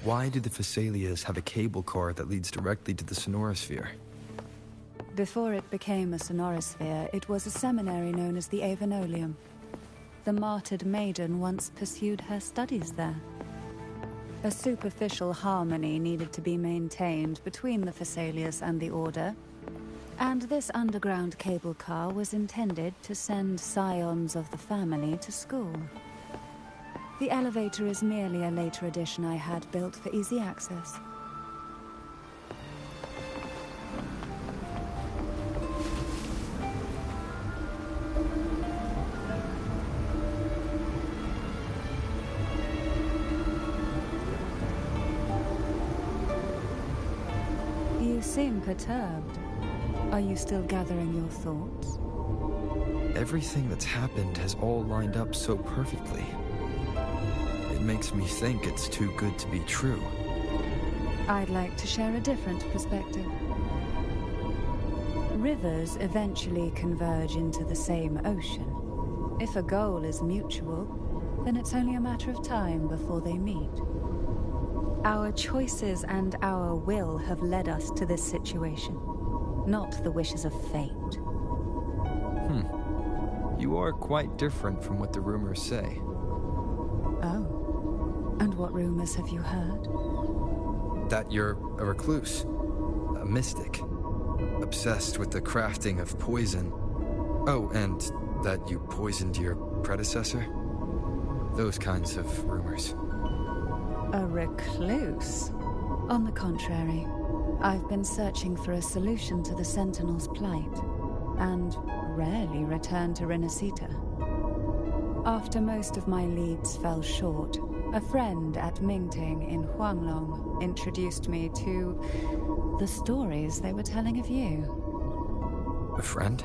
Why do the Phasalias have a cable car that leads directly to the sonorosphere? Before it became a sonorosphere, it was a seminary known as the Avenolium. The martyred maiden once pursued her studies there. A superficial harmony needed to be maintained between the Phasalias and the Order, and this underground cable car was intended to send scions of the family to school. The elevator is merely a later addition I had built for easy access. You seem perturbed. Are you still gathering your thoughts? Everything that's happened has all lined up so perfectly. It makes me think it's too good to be true. I'd like to share a different perspective. Rivers eventually converge into the same ocean. If a goal is mutual, then it's only a matter of time before they meet. Our choices and our will have led us to this situation, not the wishes of fate. You are quite different from what the rumors say. Oh. And what rumors have you heard? That you're a recluse, a mystic, obsessed with the crafting of poison. Oh, and that you poisoned your predecessor? Those kinds of rumors. A recluse? On the contrary, I've been searching for a solution to the Sentinel's plight, and rarely return to Renacita. After most of my leads fell short, a friend at Mingting in Huanglong introduced me to the stories they were telling of you. A friend?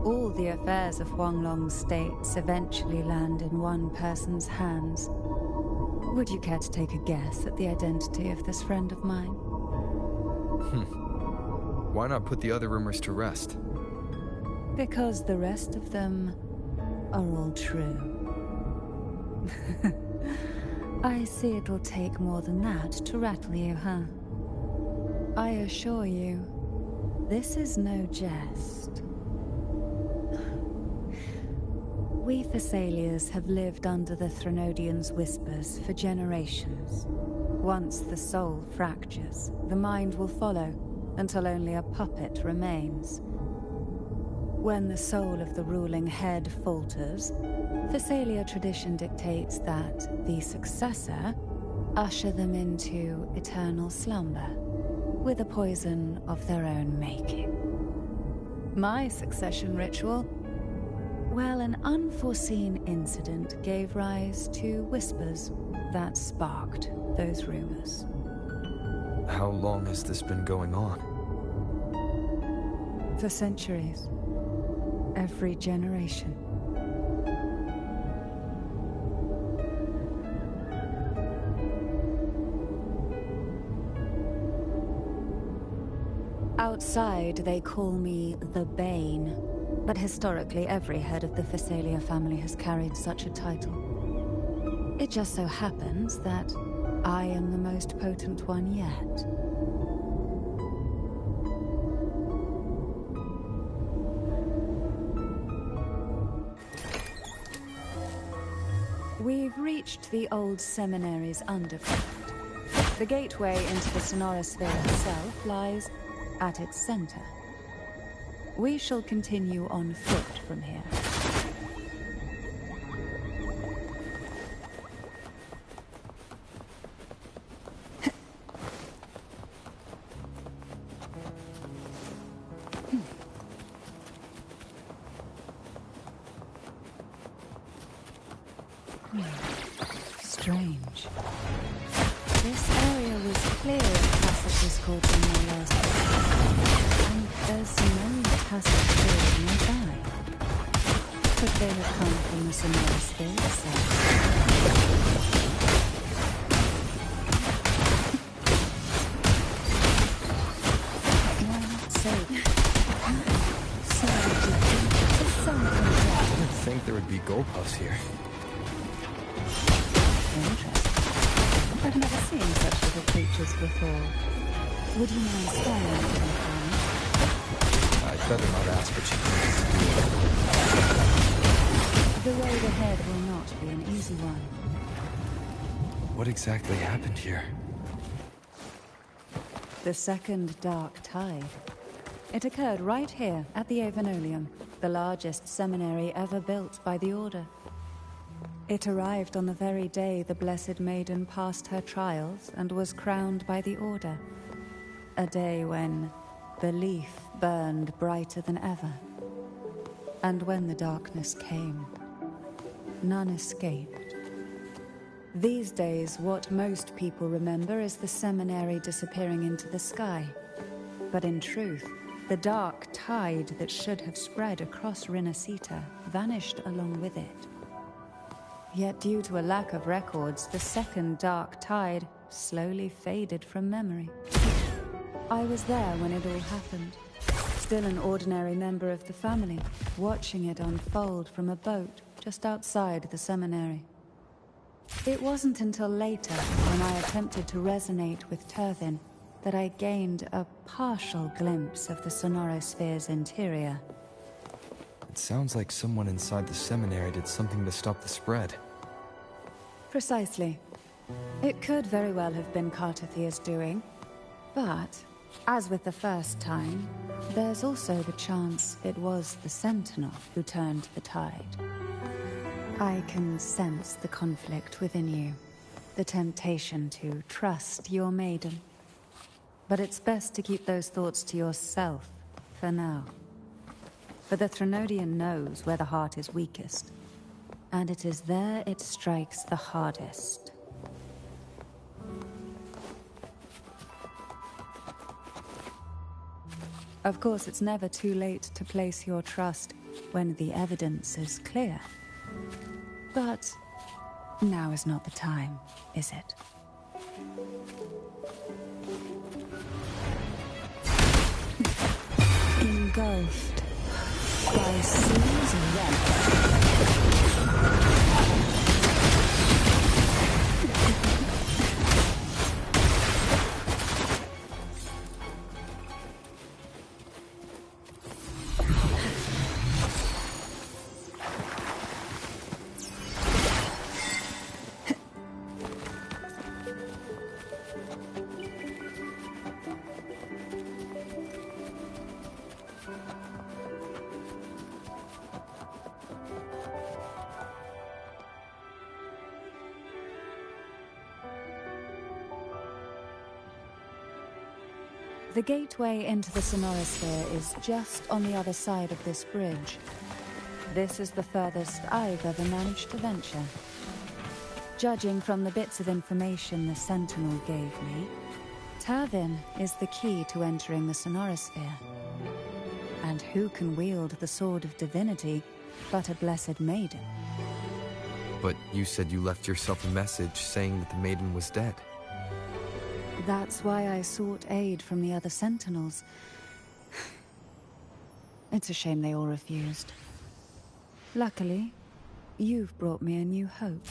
All the affairs of Huanglong's states eventually land in one person's hands. Would you care to take a guess at the identity of this friend of mine? Why not put the other rumors to rest? Because the rest of them are all true. I see it'll take more than that to rattle you, huh? I assure you, this is no jest. We Thessalians have lived under the Threnodians' whispers for generations. Once the soul fractures, the mind will follow, until only a puppet remains. When the soul of the ruling head falters, Thessalia tradition dictates that the successor usher them into eternal slumber, with a poison of their own making. My succession ritual? Well, an unforeseen incident gave rise to whispers that sparked those rumors. How long has this been going on? For centuries. Every generation. Outside, they call me the Bane, but historically every head of the Thessalia family has carried such a title. It just so happens that I am the most potent one yet. We've reached the old seminary's underground. The gateway into the sonorosphere itself lies at its center. We shall continue on foot from here. Strange. This area was clear of passages called in my last visit, and there's no passage clear nearby. Could they have come from the Sonora Sphere itself? I didn't think there would be goalposts here. Interesting. I've never seen such little creatures before. Would you mind staring at them for me? I'd better not ask, but you please do. The road ahead will not be an easy one. What exactly happened here? The second dark tide. It occurred right here at the Avenolium, the largest seminary ever built by the Order. It arrived on the very day the Blessed Maiden passed her trials and was crowned by the Order. A day when belief burned brighter than ever. And when the darkness came, none escaped. These days, what most people remember is the seminary disappearing into the sky. But in truth, the dark tide that should have spread across Rinascita vanished along with it. Yet due to a lack of records, the second dark tide slowly faded from memory. I was there when it all happened, still an ordinary member of the family, watching it unfold from a boat just outside the seminary. It wasn't until later, when I attempted to resonate with Turvin, that I gained a partial glimpse of the Sonorosphere's interior. It sounds like someone inside the seminary did something to stop the spread. Precisely. It could very well have been Cartathia's doing, but, as with the first time, there's also the chance it was the Sentinel who turned the tide. I can sense the conflict within you, the temptation to trust your maiden. But it's best to keep those thoughts to yourself, for now. For the Threnodian knows where the heart is weakest, and it is there it strikes the hardest. Of course, it's never too late to place your trust when the evidence is clear. But now is not the time, is it? Engulfed by seas of red. The gateway into the Sonorosphere is just on the other side of this bridge. This is the furthest I've ever managed to venture. Judging from the bits of information the Sentinel gave me, Turvin is the key to entering the Sonorosphere. And who can wield the Sword of Divinity but a Blessed Maiden? But you said you left yourself a message saying that the maiden was dead. That's why I sought aid from the other Sentinels. It's a shame they all refused. Luckily, you've brought me a new hope.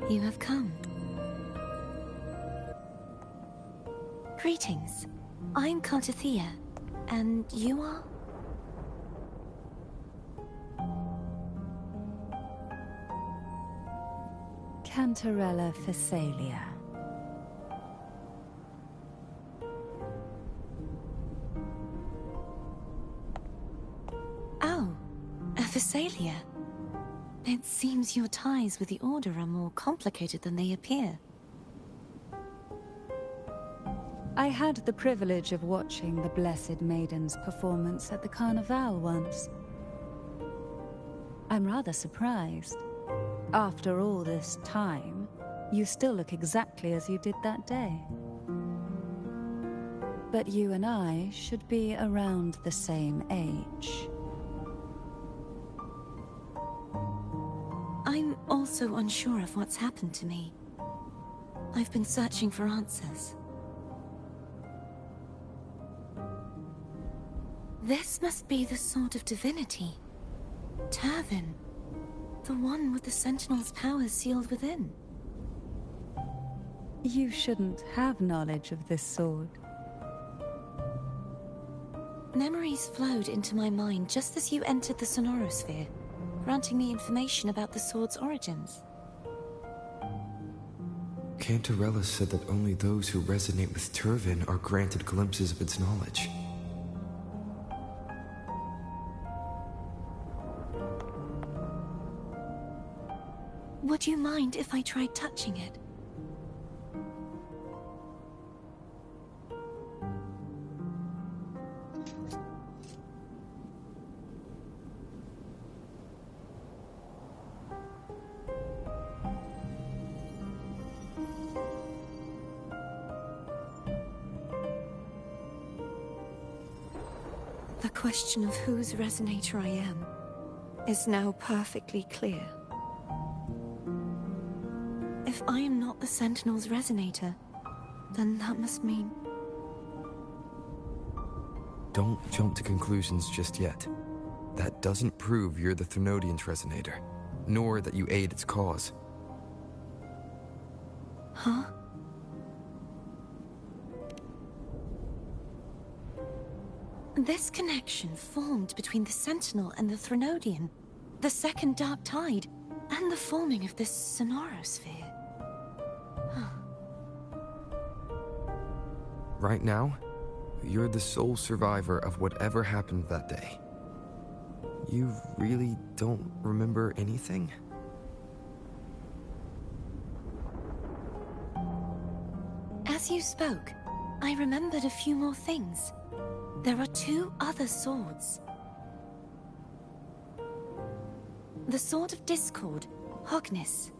You have come. Greetings. I'm Cartathea, and you are? Cantarella Phasalia. Oh, a Phasalia. It seems your ties with the Order are more complicated than they appear. I had the privilege of watching the Blessed Maiden's performance at the Carnival once. I'm rather surprised. After all this time, you still look exactly as you did that day. But you and I should be around the same age. I'm also unsure of what's happened to me. I've been searching for answers. This must be the Sword of Divinity. Turvin. The one with the Sentinel's powers sealed within. You shouldn't have knowledge of this sword. Memories flowed into my mind just as you entered the Sonorosphere, granting me information about the sword's origins. Cantarella said that only those who resonate with Turvin are granted glimpses of its knowledge. Would you mind if I tried touching it? The question of whose resonator I am is now perfectly clear. If I am not the Sentinel's resonator, then that must mean... Don't jump to conclusions just yet. That doesn't prove you're the Threnodian's resonator, nor that you aid its cause. Huh? This connection formed between the Sentinel and the Threnodian, the second Dark Tide, and the forming of this Sonorosphere. Right now, you're the sole survivor of whatever happened that day. You really don't remember anything? As you spoke, I remembered a few more things. There are two other swords. The Sword of Discord, Hognis,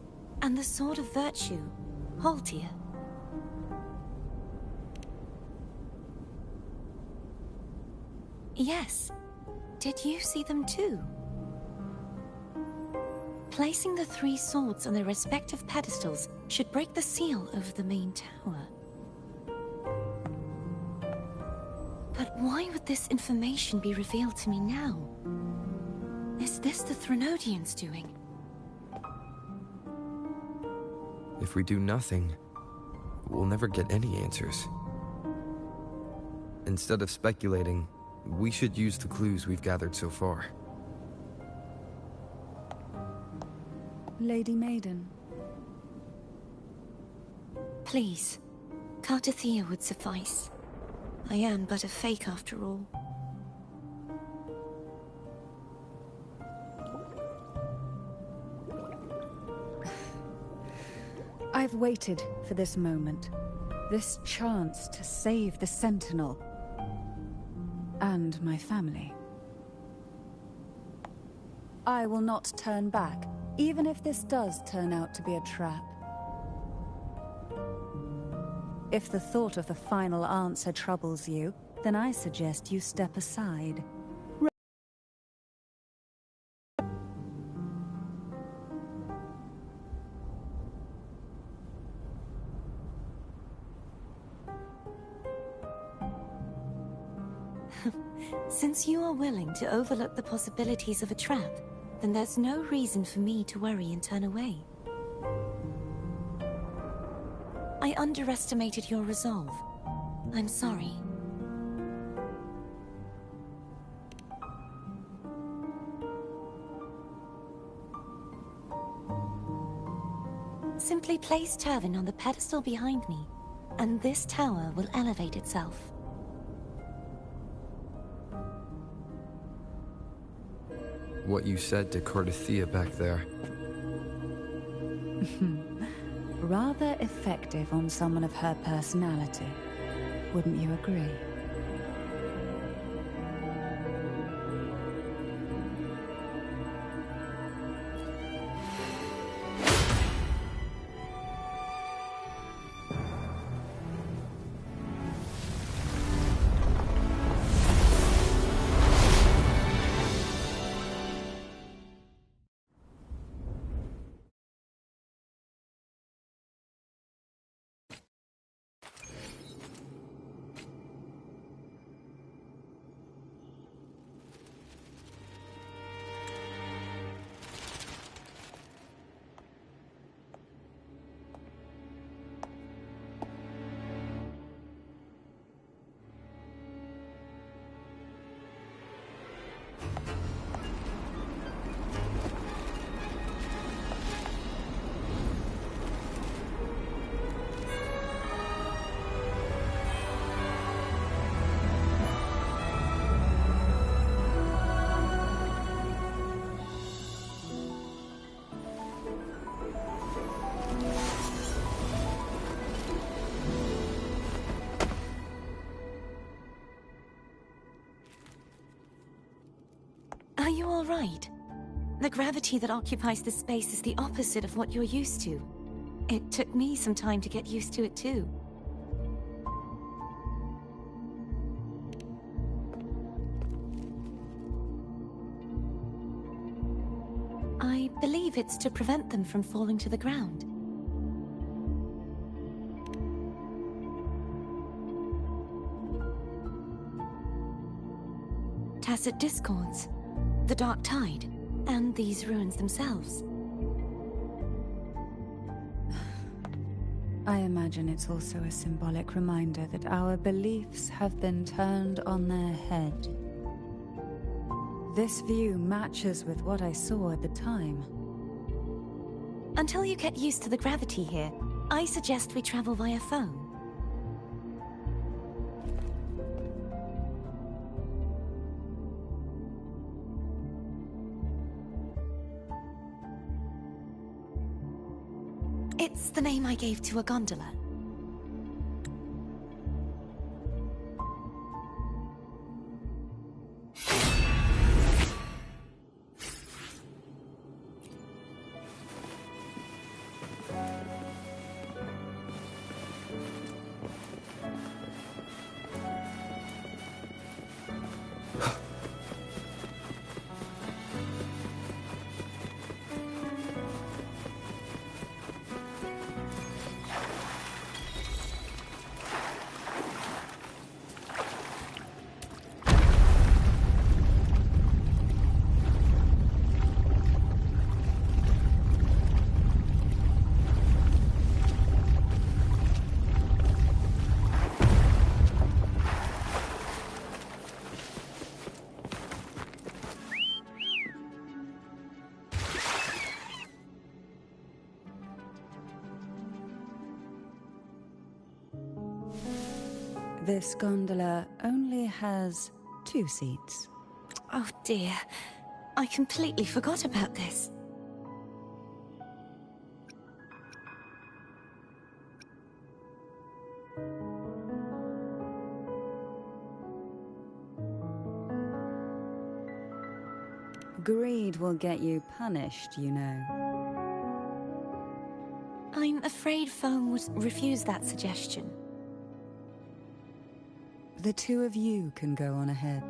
and the Sword of Virtue, Haltia. Yes. Did you see them too? Placing the three swords on their respective pedestals should break the seal over the main tower. But why would this information be revealed to me now? Is this the Threnodians' doing? If we do nothing, we'll never get any answers. Instead of speculating, we should use the clues we've gathered so far. Lady Maiden. Please, Cartathea would suffice. I am but a fake after all. I've waited for this moment. This chance to save the Sentinel. And my family. I will not turn back, even if this does turn out to be a trap. If the thought of the final answer troubles you, then I suggest you step aside. Since you are willing to overlook the possibilities of a trap, then there's no reason for me to worry and turn away. I underestimated your resolve. I'm sorry. Simply place Turvin on the pedestal behind me, and this tower will elevate itself. What you said to Cordothea back there. Rather effective on someone of her personality. Wouldn't you agree? Are you all right? The gravity that occupies this space is the opposite of what you're used to. It took me some time to get used to it too. I believe it's to prevent them from falling to the ground. Tacit discords, the Dark Tide, and these ruins themselves. I imagine it's also a symbolic reminder that our beliefs have been turned on their head. This view matches with what I saw at the time. Until you get used to the gravity here, I suggest we travel via phone. It's the name I gave to a gondola. This gondola only has 2 seats. Oh dear, I completely forgot about this. Greed will get you punished, you know. I'm afraid Foam would refuse that suggestion. The 2 of you can go on ahead.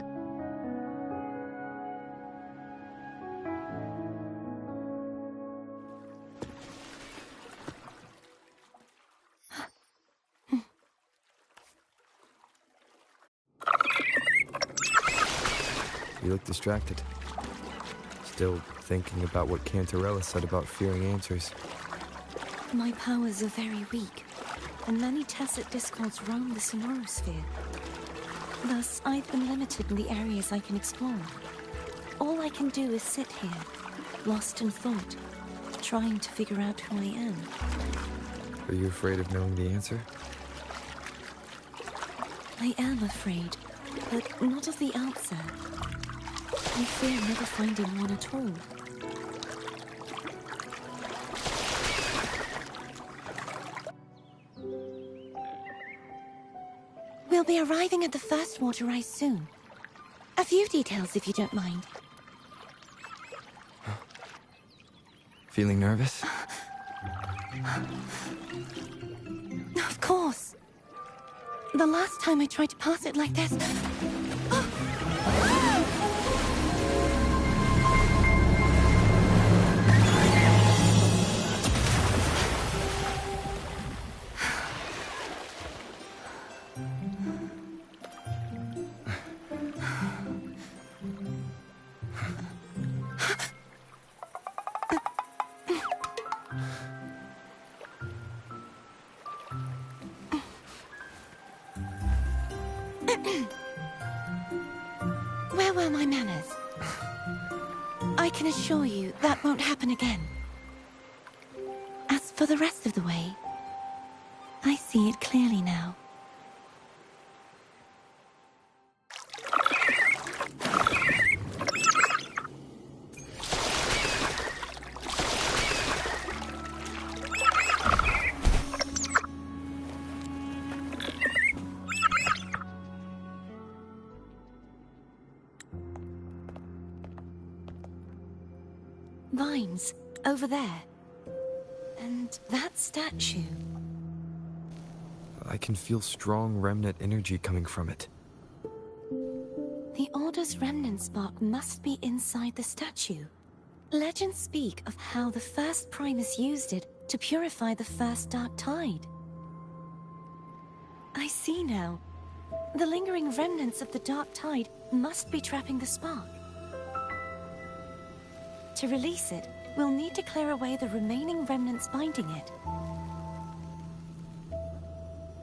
You look distracted. Still thinking about what Cantarella said about fearing answers. My powers are very weak. and many tacit discords roam the sonorosphere. Thus, I've been limited in the areas I can explore. All I can do is sit here, lost in thought, trying to figure out who I am. Are you afraid of knowing the answer? I am afraid, but not of the answer. I fear never finding one at all. We'll be arriving at the first water rise soon. A few details, if you don't mind. Feeling nervous? Of course. The last time I tried to pass it like this... Where were my manners? I can assure you that won't happen again. As for the rest of the way, I see it clearly now. Vines, over there. And that statue. I can feel strong remnant energy coming from it. The Order's remnant spark must be inside the statue. Legends speak of how the first Primus used it to purify the first Dark Tide. I see now. The lingering remnants of the Dark Tide must be trapping the spark. To release it, we'll need to clear away the remaining remnants binding it.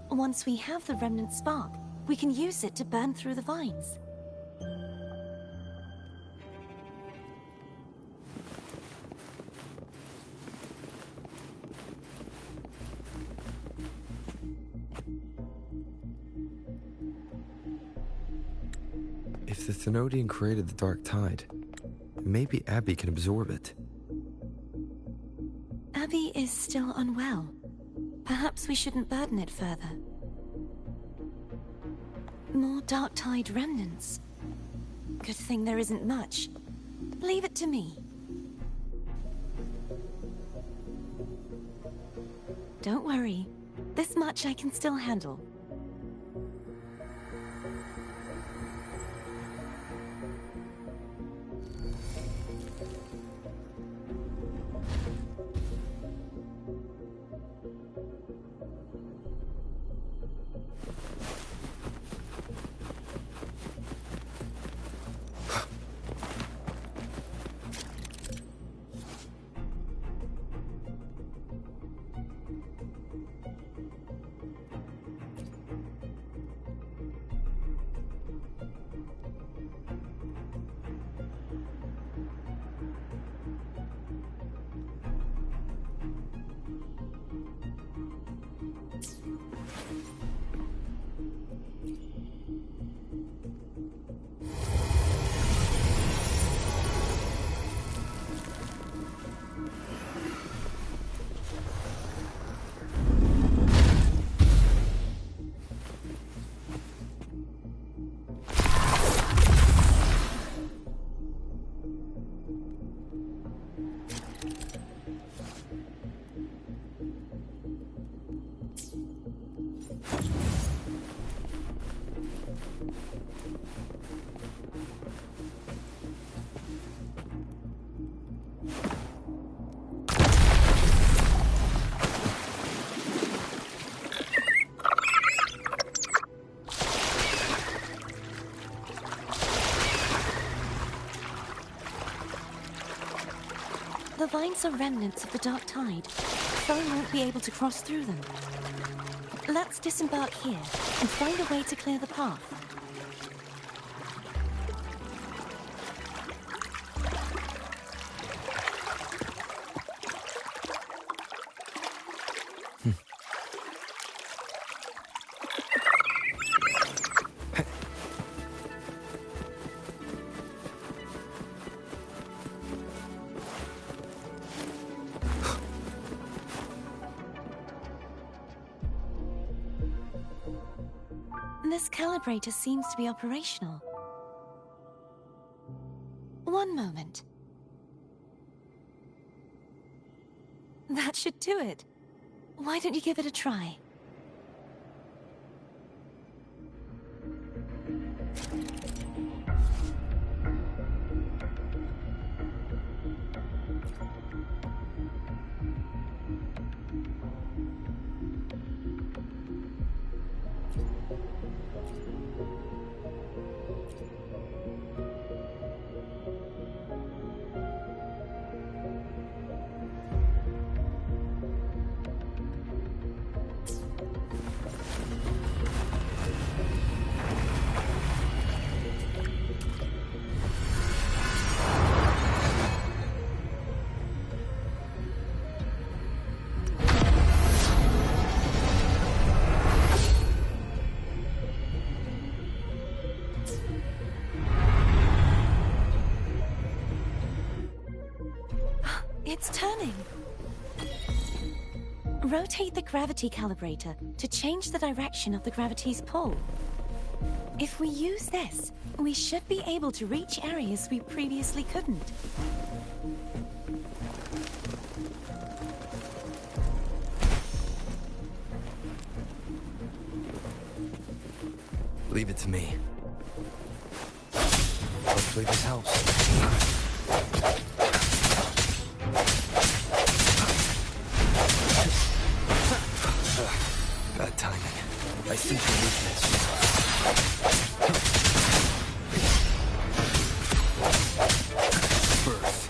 Once we have the remnant spark, we can use it to burn through the vines. If the Thenodian created the Dark Tide, maybe Abby can absorb it. Abby is still unwell. Perhaps we shouldn't burden it further. More Dark Tide remnants. Good thing there isn't much. Leave it to me. Don't worry. This much I can still handle. The vines are remnants of the Dark Tide. Someone won't be able to cross through them. Let's disembark here and find a way to clear the path. This calibrator seems to be operational. One moment. That should do it. Why don't you give it a try? It's turning. Rotate the gravity calibrator to change the direction of the gravity's pull. If we use this, we should be able to reach areas we previously couldn't. Leave it to me. Hopefully this helps. Bad timing. I see your weakness. Birth.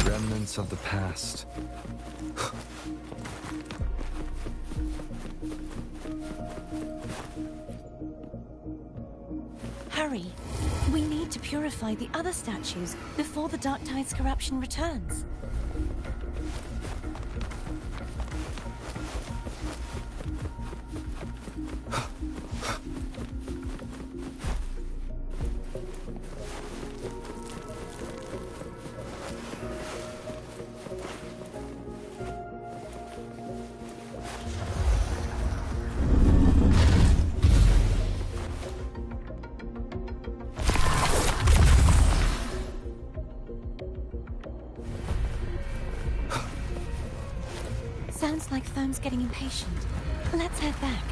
Remnants of the past. Hurry. We need to purify the other statues before the Dark Tide's corruption returns. Sounds like Foam's getting impatient. Let's head back.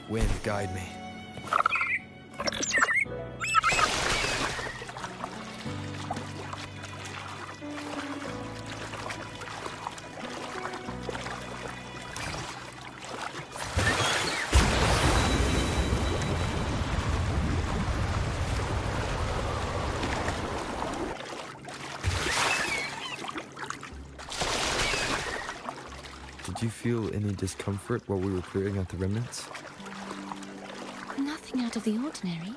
Wind, guide me. Did you feel any discomfort while we were clearing out the remnants? Nothing out of the ordinary.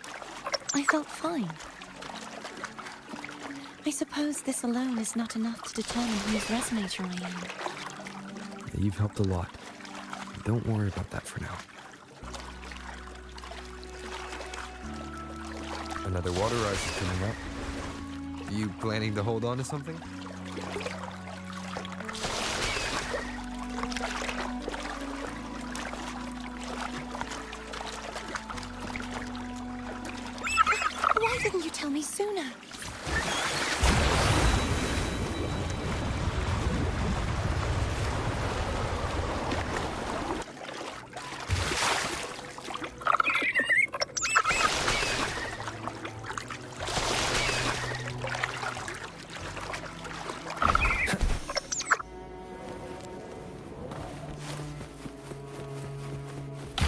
I felt fine. I suppose this alone is not enough to determine whose resonator I am. You've helped a lot. Don't worry about that for now. Another water rise is coming up. You planning to hold on to something? Why didn't you tell me sooner?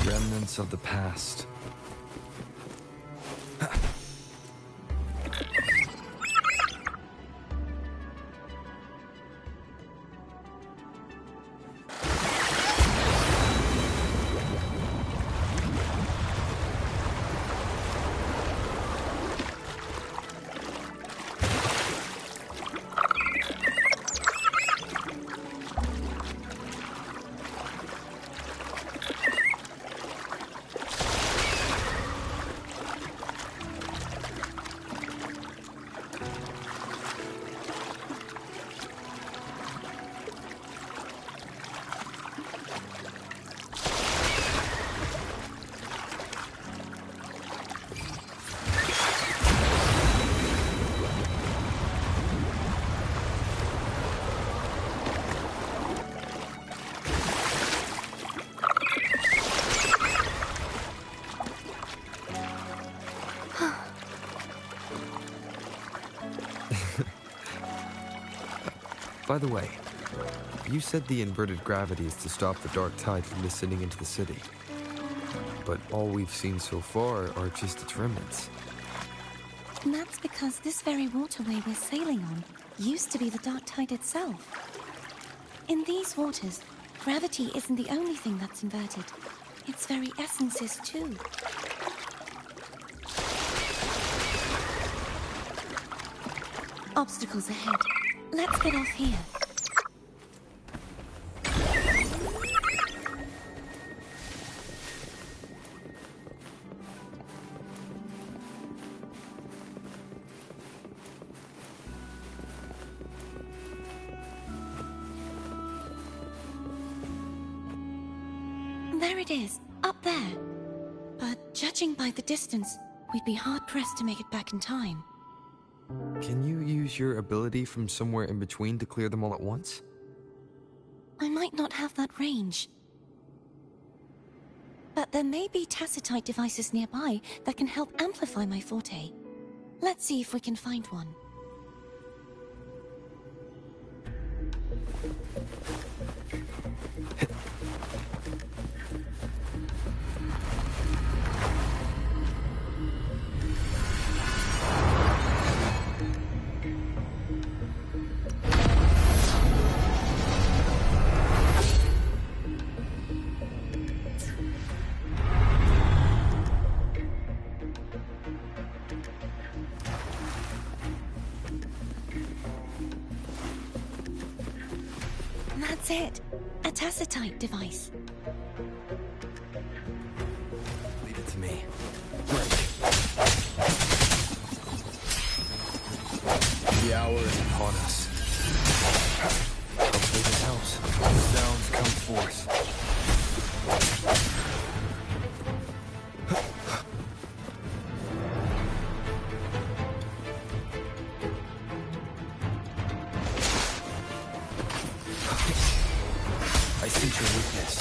Remnants of the past. By the way, you said the inverted gravity is to stop the dark tide from descending into the city. But all we've seen so far are just its remnants. And that's because this very waterway we're sailing on used to be the dark tide itself. In these waters, gravity isn't the only thing that's inverted. Its very essence is too. Obstacles ahead. Let's get off here. There it is, up there. But judging by the distance, we'd be hard-pressed to make it back in time. Can you use your ability from somewhere in between to clear them all at once? I might not have that range. But there may be tacitite devices nearby that can help amplify my forte. Let's see if we can find one. That's it. A tacitite device. Leave it to me. The hour is upon us. Hopefully this helps. The sounds come forth. I sense your weakness.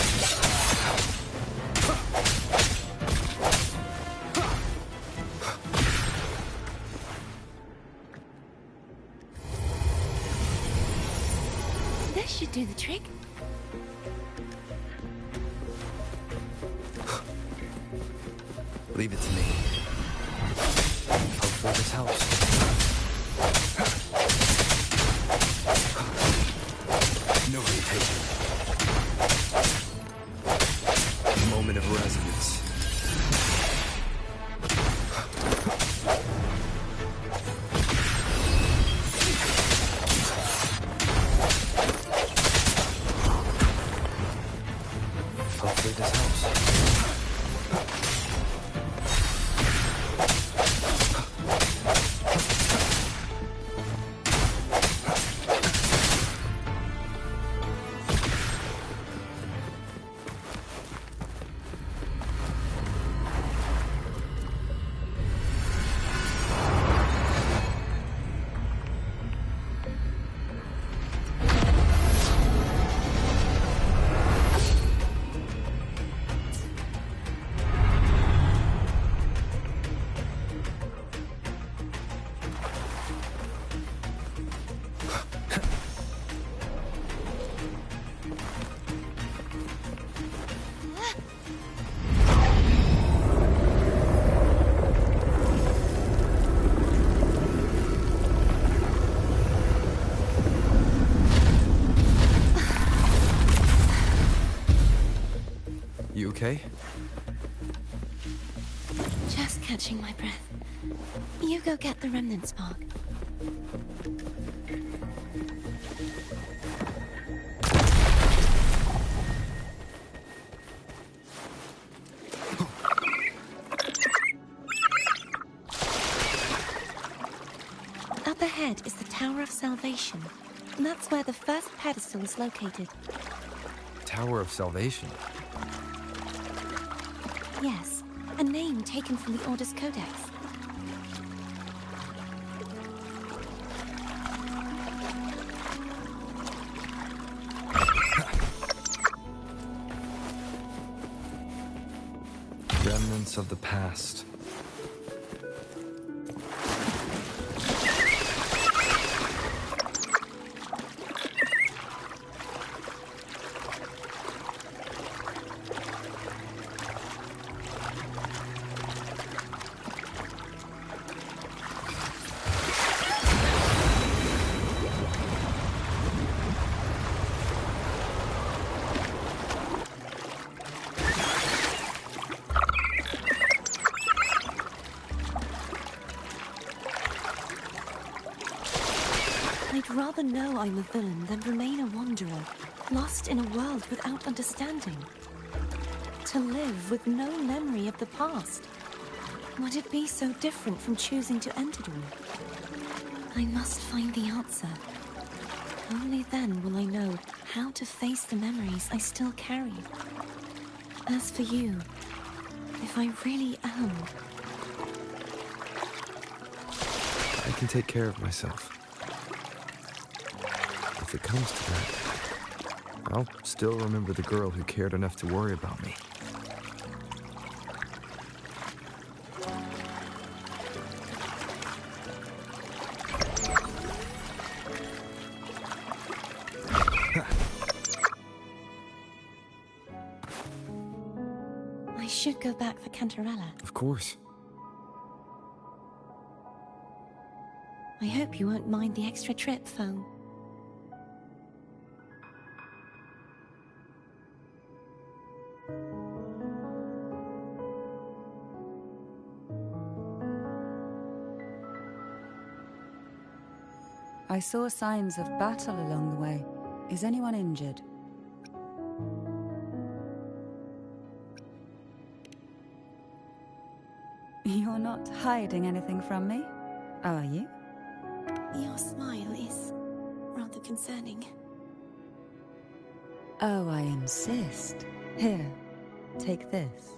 This should do the trick. Leave it to me. Hopefully this helps. No hesitation. Moment of resonance. Hopefully this helps. okay? Just catching my breath. You go get the remnant spark. Up ahead is the Tower of Salvation. And that's where the first pedestal is located. Tower of Salvation. Yes, a name taken from the Order's Codex. Remnants of the past. I'd rather know I'm a villain than remain a wanderer, lost in a world without understanding. To live with no memory of the past. Would it be so different from choosing to end it all? I must find the answer. Only then will I know how to face the memories I still carry. As for you, if I really am... I can take care of myself. If it comes to that, I'll still remember the girl who cared enough to worry about me. I should go back for Cantarella. Of course. I hope you won't mind the extra trip, Foe. I saw signs of battle along the way. Is anyone injured? You're not hiding anything from me, are you? Your smile is rather concerning. Oh, I insist. Here, take this.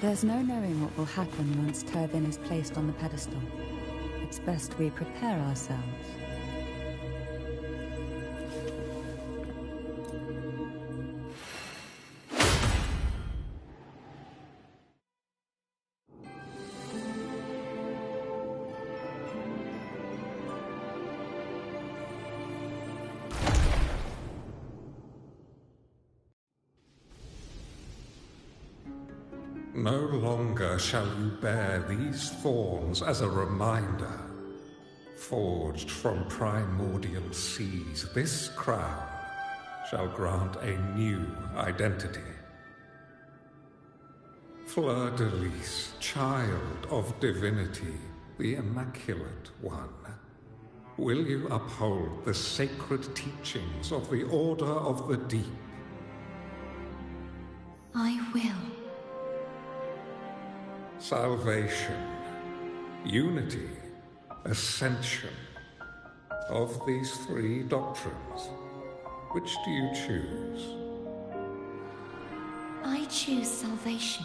There's no knowing what will happen once Turvin is placed on the pedestal. It's best we prepare ourselves. No longer shall you bear these thorns as a reminder. Forged from primordial seas, this crown shall grant a new identity. Fleur-de-Lis, child of divinity, the Immaculate One, will you uphold the sacred teachings of the Order of the Deep? I will. Salvation, unity, ascension. Of these three doctrines, which do you choose? I choose salvation.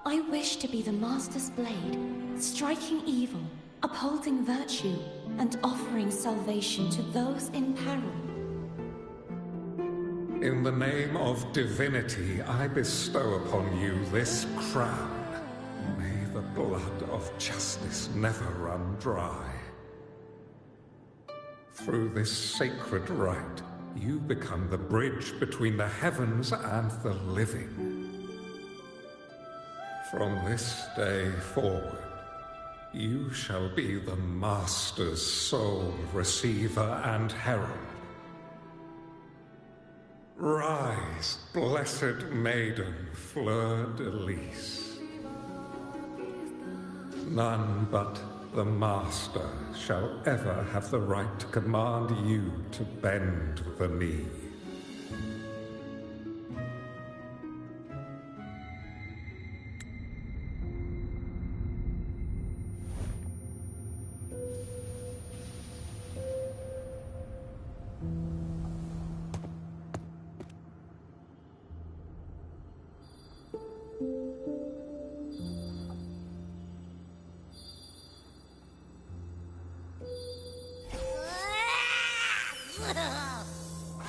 I wish to be the Master's blade, striking evil, upholding virtue, and offering salvation to those in peril. In the name of divinity, I bestow upon you this crown. May the blood of justice never run dry. Through this sacred rite, you become the bridge between the heavens and the living. From this day forward, you shall be the Master's sole receiver and herald. Rise, blessed maiden Fleur-de-Lis. None but the Master shall ever have the right to command you to bend the knee.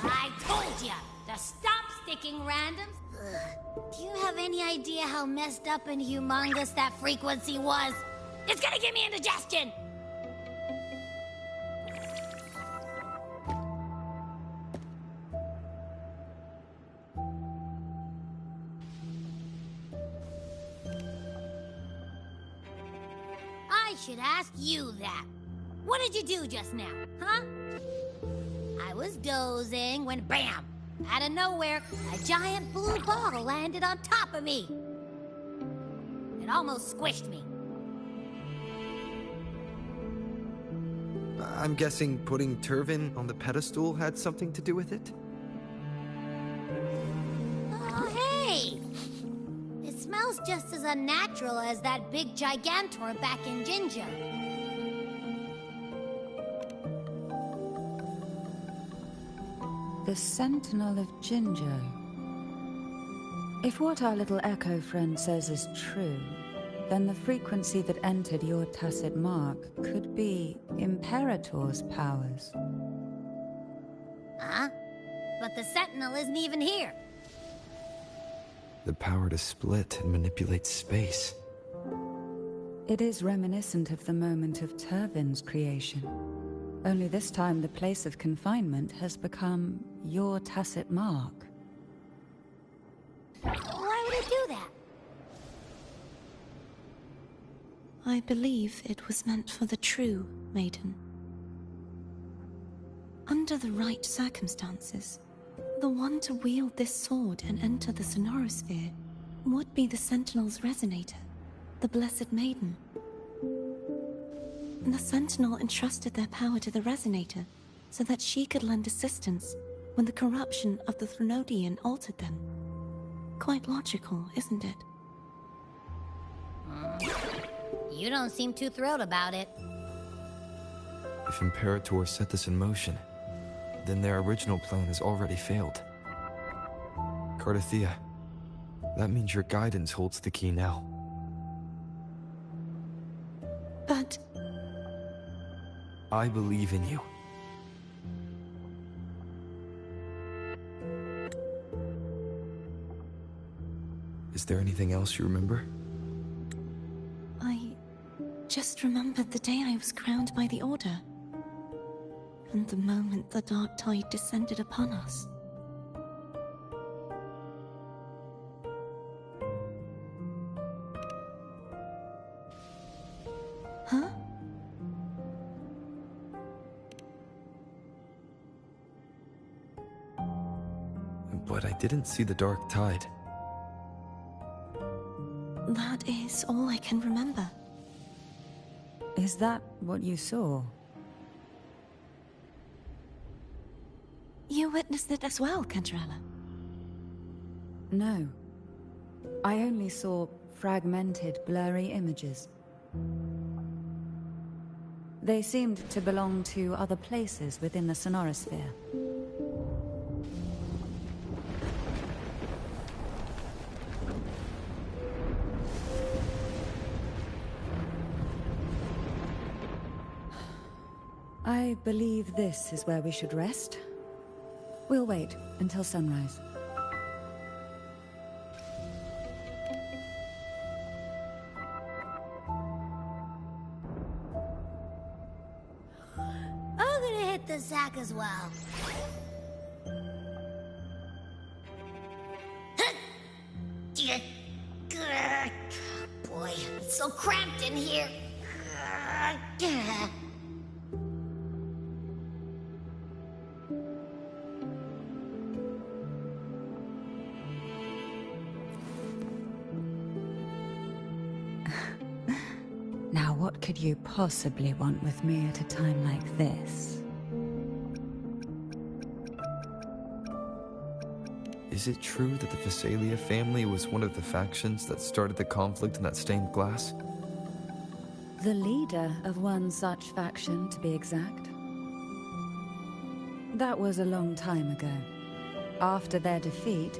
I told ya to stop sticking randoms. Do you have any idea how messed up and humongous that frequency was? It's gonna give me indigestion! I should ask you that. What did you do just now, huh? I was dozing when BAM! Out of nowhere, a giant blue ball landed on top of me. It almost squished me. I'm guessing putting Turvin on the pedestal had something to do with it? Oh, hey! It smells just as unnatural as that big gigantor back in Jinja. The Sentinel of Jinjo. If what our little echo friend says is true, then the frequency that entered your tacit mark could be Imperator's powers. Huh? But the Sentinel isn't even here. The power to split and manipulate space. It is reminiscent of the moment of Turvin's creation. Only this time the place of confinement has become your tacit mark. Why would it do that? I believe it was meant for the true maiden. Under the right circumstances, the one to wield this sword and enter the Sonorosphere would be the Sentinel's resonator, the Blessed Maiden. The Sentinel entrusted their power to the Resonator so that she could lend assistance when the corruption of the Threnodian altered them. Quite logical, isn't it? You don't seem too thrilled about it. If Imperator set this in motion, then their original plan has already failed. Cardathia, That means your guidance holds the key now. But... I believe in you. Is there anything else you remember? I just remembered the day I was crowned by the Order. And the moment the dark tide descended upon us. Huh? But I didn't see the dark tide. That is all I can remember. Is that what you saw? You witnessed it as well, Cantarella? No. I only saw fragmented, blurry images. They seemed to belong to other places within the sonorosphere. I believe this is where we should rest. We'll wait until sunrise. I'm gonna hit the sack as well. Boy, it's so cramped in here. Now, what could you possibly want with me at a time like this? Is it true that the Phasalia family was one of the factions that started the conflict in that stained glass? The leader of one such faction, to be exact. That was a long time ago. After their defeat,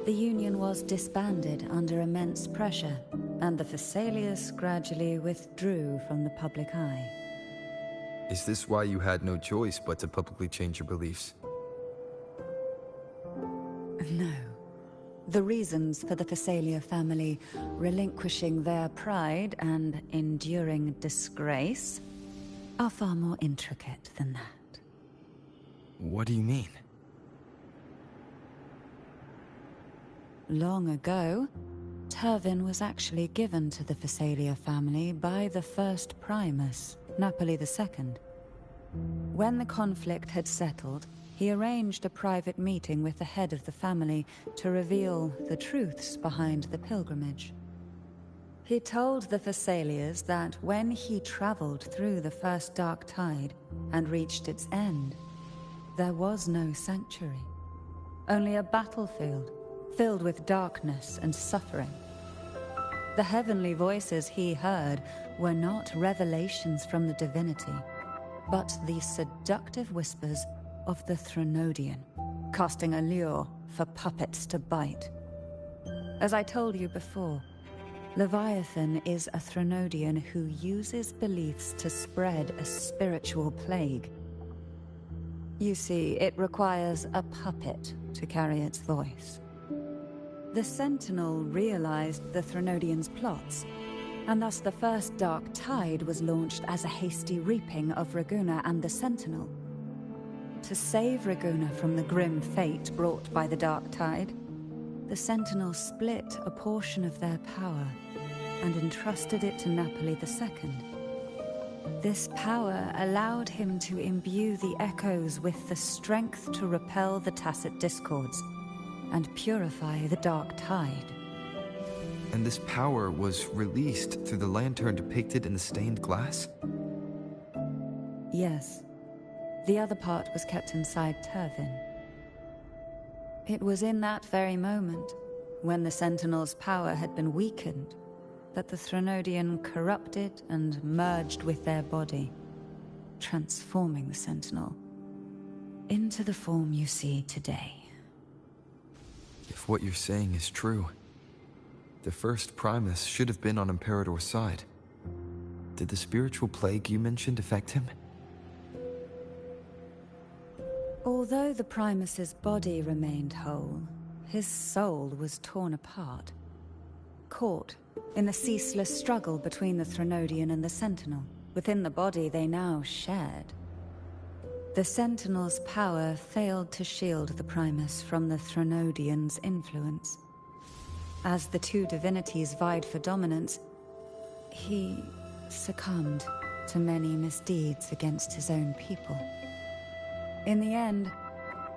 the Union was disbanded under immense pressure, and the Phasalias gradually withdrew from the public eye. Is this why you had no choice but to publicly change your beliefs? No. The reasons for the Phasalia family relinquishing their pride and enduring disgrace are far more intricate than that. What do you mean? Long ago, Turvin was actually given to the Phasalia family by the first Primus, Napoli II. When the conflict had settled, he arranged a private meeting with the head of the family to reveal the truths behind the pilgrimage. He told the Phasalias that when he traveled through the first dark tide and reached its end, there was no sanctuary, only a battlefield filled with darkness and suffering. The heavenly voices he heard were not revelations from the divinity, but the seductive whispers of the Threnodian, casting a lure for puppets to bite. As I told you before, Leviathan is a Threnodian who uses beliefs to spread a spiritual plague. You see, it requires a puppet to carry its voice. The Sentinel realized the Threnodian's plots, and thus the first Dark Tide was launched as a hasty reaping of Raguna and the Sentinel. To save Raguna from the grim fate brought by the Dark Tide, the Sentinel split a portion of their power and entrusted it to Napoli II. This power allowed him to imbue the echoes with the strength to repel the Tacit Discords and purify the Dark Tide. And this power was released through the lantern depicted in the stained glass? Yes. The other part was kept inside Turvin. It was in that very moment, when the Sentinel's power had been weakened, that the Threnodian corrupted and merged with their body, transforming the Sentinel into the form you see today. If what you're saying is true, The first Primus should have been on Imperator's side. Did the spiritual plague you mentioned affect him? Although the Primus's body remained whole, his soul was torn apart. Caught in the ceaseless struggle between the Threnodian and the Sentinel, within the body they now shared. The Sentinel's power failed to shield the Primus from the Threnodian's influence. As the two divinities vied for dominance, he succumbed to many misdeeds against his own people. In the end,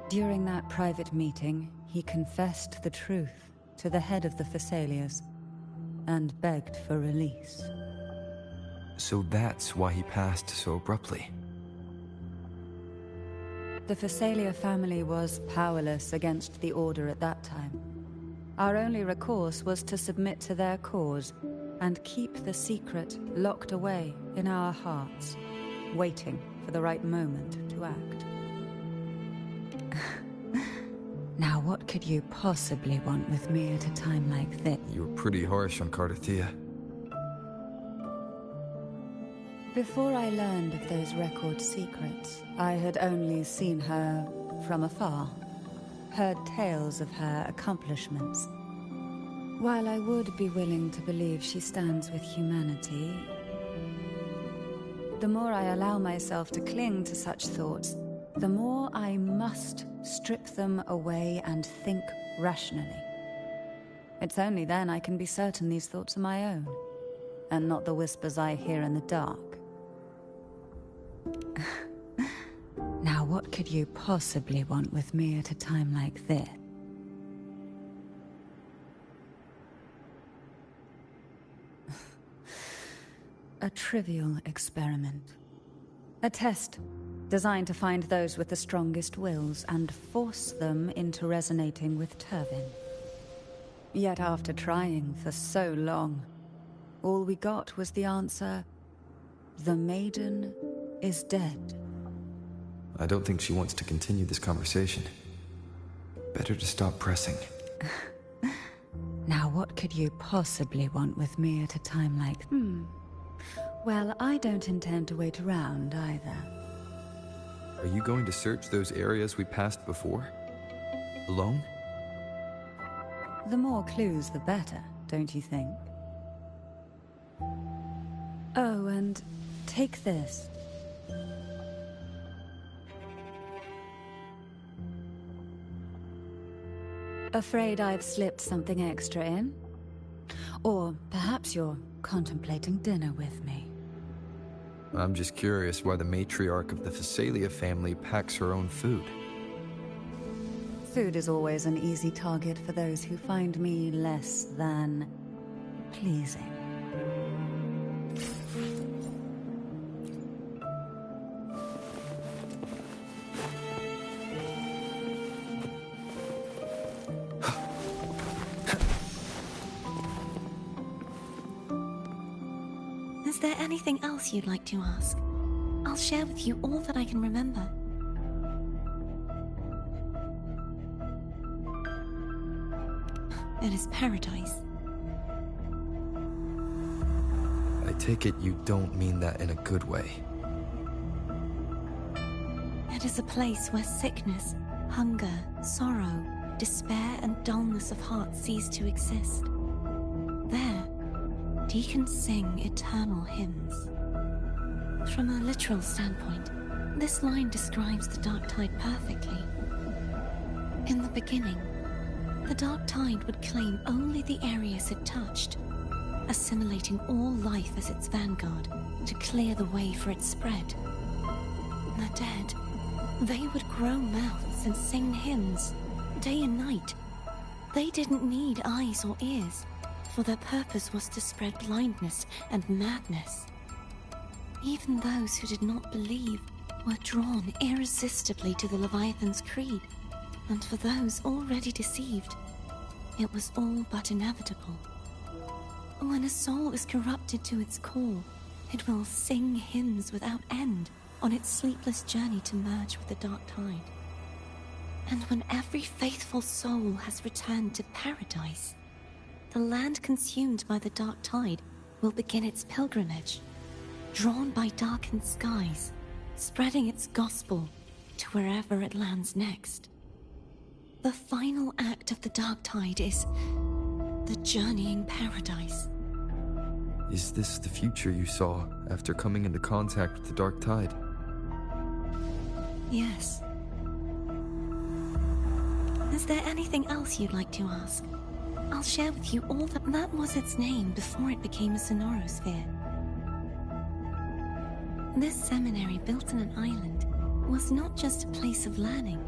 during that private meeting, he confessed the truth to the head of the Thessalias and begged for release. So that's why he passed so abruptly. The Thessalia family was powerless against the Order at that time. Our only recourse was to submit to their cause and keep the secret locked away in our hearts, waiting for the right moment to act. Now what could you possibly want with me at a time like this? You were pretty harsh on Cardathia. Before I learned of those record secrets, I had only seen her from afar, heard tales of her accomplishments. While I would be willing to believe she stands with humanity, the more I allow myself to cling to such thoughts, the more I must strip them away and think rationally. It's only then I can be certain these thoughts are my own, and not the whispers I hear in the dark. Now what could you possibly want with me at a time like this? A trivial experiment. A test designed to find those with the strongest wills and force them into resonating with Turvin. Yet after trying for so long, all we got was the answer, "The maiden is dead." I don't think she wants to continue this conversation. Better to stop pressing. Now what could you possibly want with me at a time like... Well, I don't intend to wait around either. Are you going to search those areas we passed before? Alone? The more clues, the better, don't you think? Oh, and take this. Afraid I've slipped something extra in? Or perhaps you're contemplating dinner with me. I'm just curious why the matriarch of the Thessalia family packs her own food. Food is always an easy target for those who find me less than pleasing. Is there anything else you'd like to ask? I'll share with you all that I can remember. It is paradise. I take it you don't mean that in a good way. It is a place where sickness, hunger, sorrow, despair, and dullness of heart cease to exist. There, deacons sing eternal hymns. From a literal standpoint, this line describes the dark tide perfectly. In the beginning, the dark tide would claim only the areas it touched, assimilating all life as its vanguard to clear the way for its spread. The dead, they would grow mouths and sing hymns, day and night. They didn't need eyes or ears, for their purpose was to spread blindness and madness. Even those who did not believe were drawn irresistibly to the Leviathan's creed, and for those already deceived, it was all but inevitable. When a soul is corrupted to its core, it will sing hymns without end on its sleepless journey to merge with the dark tide. And when every faithful soul has returned to paradise, the land consumed by the dark tide will begin its pilgrimage, drawn by darkened skies, spreading its gospel to wherever it lands next. The final act of the dark tide is the journeying paradise. Is this the future you saw after coming into contact with the dark tide? Yes. Is there anything else you'd like to ask? I'll share with you all that was its name before it became a sonorosphere. This seminary, built on an island, was not just a place of learning,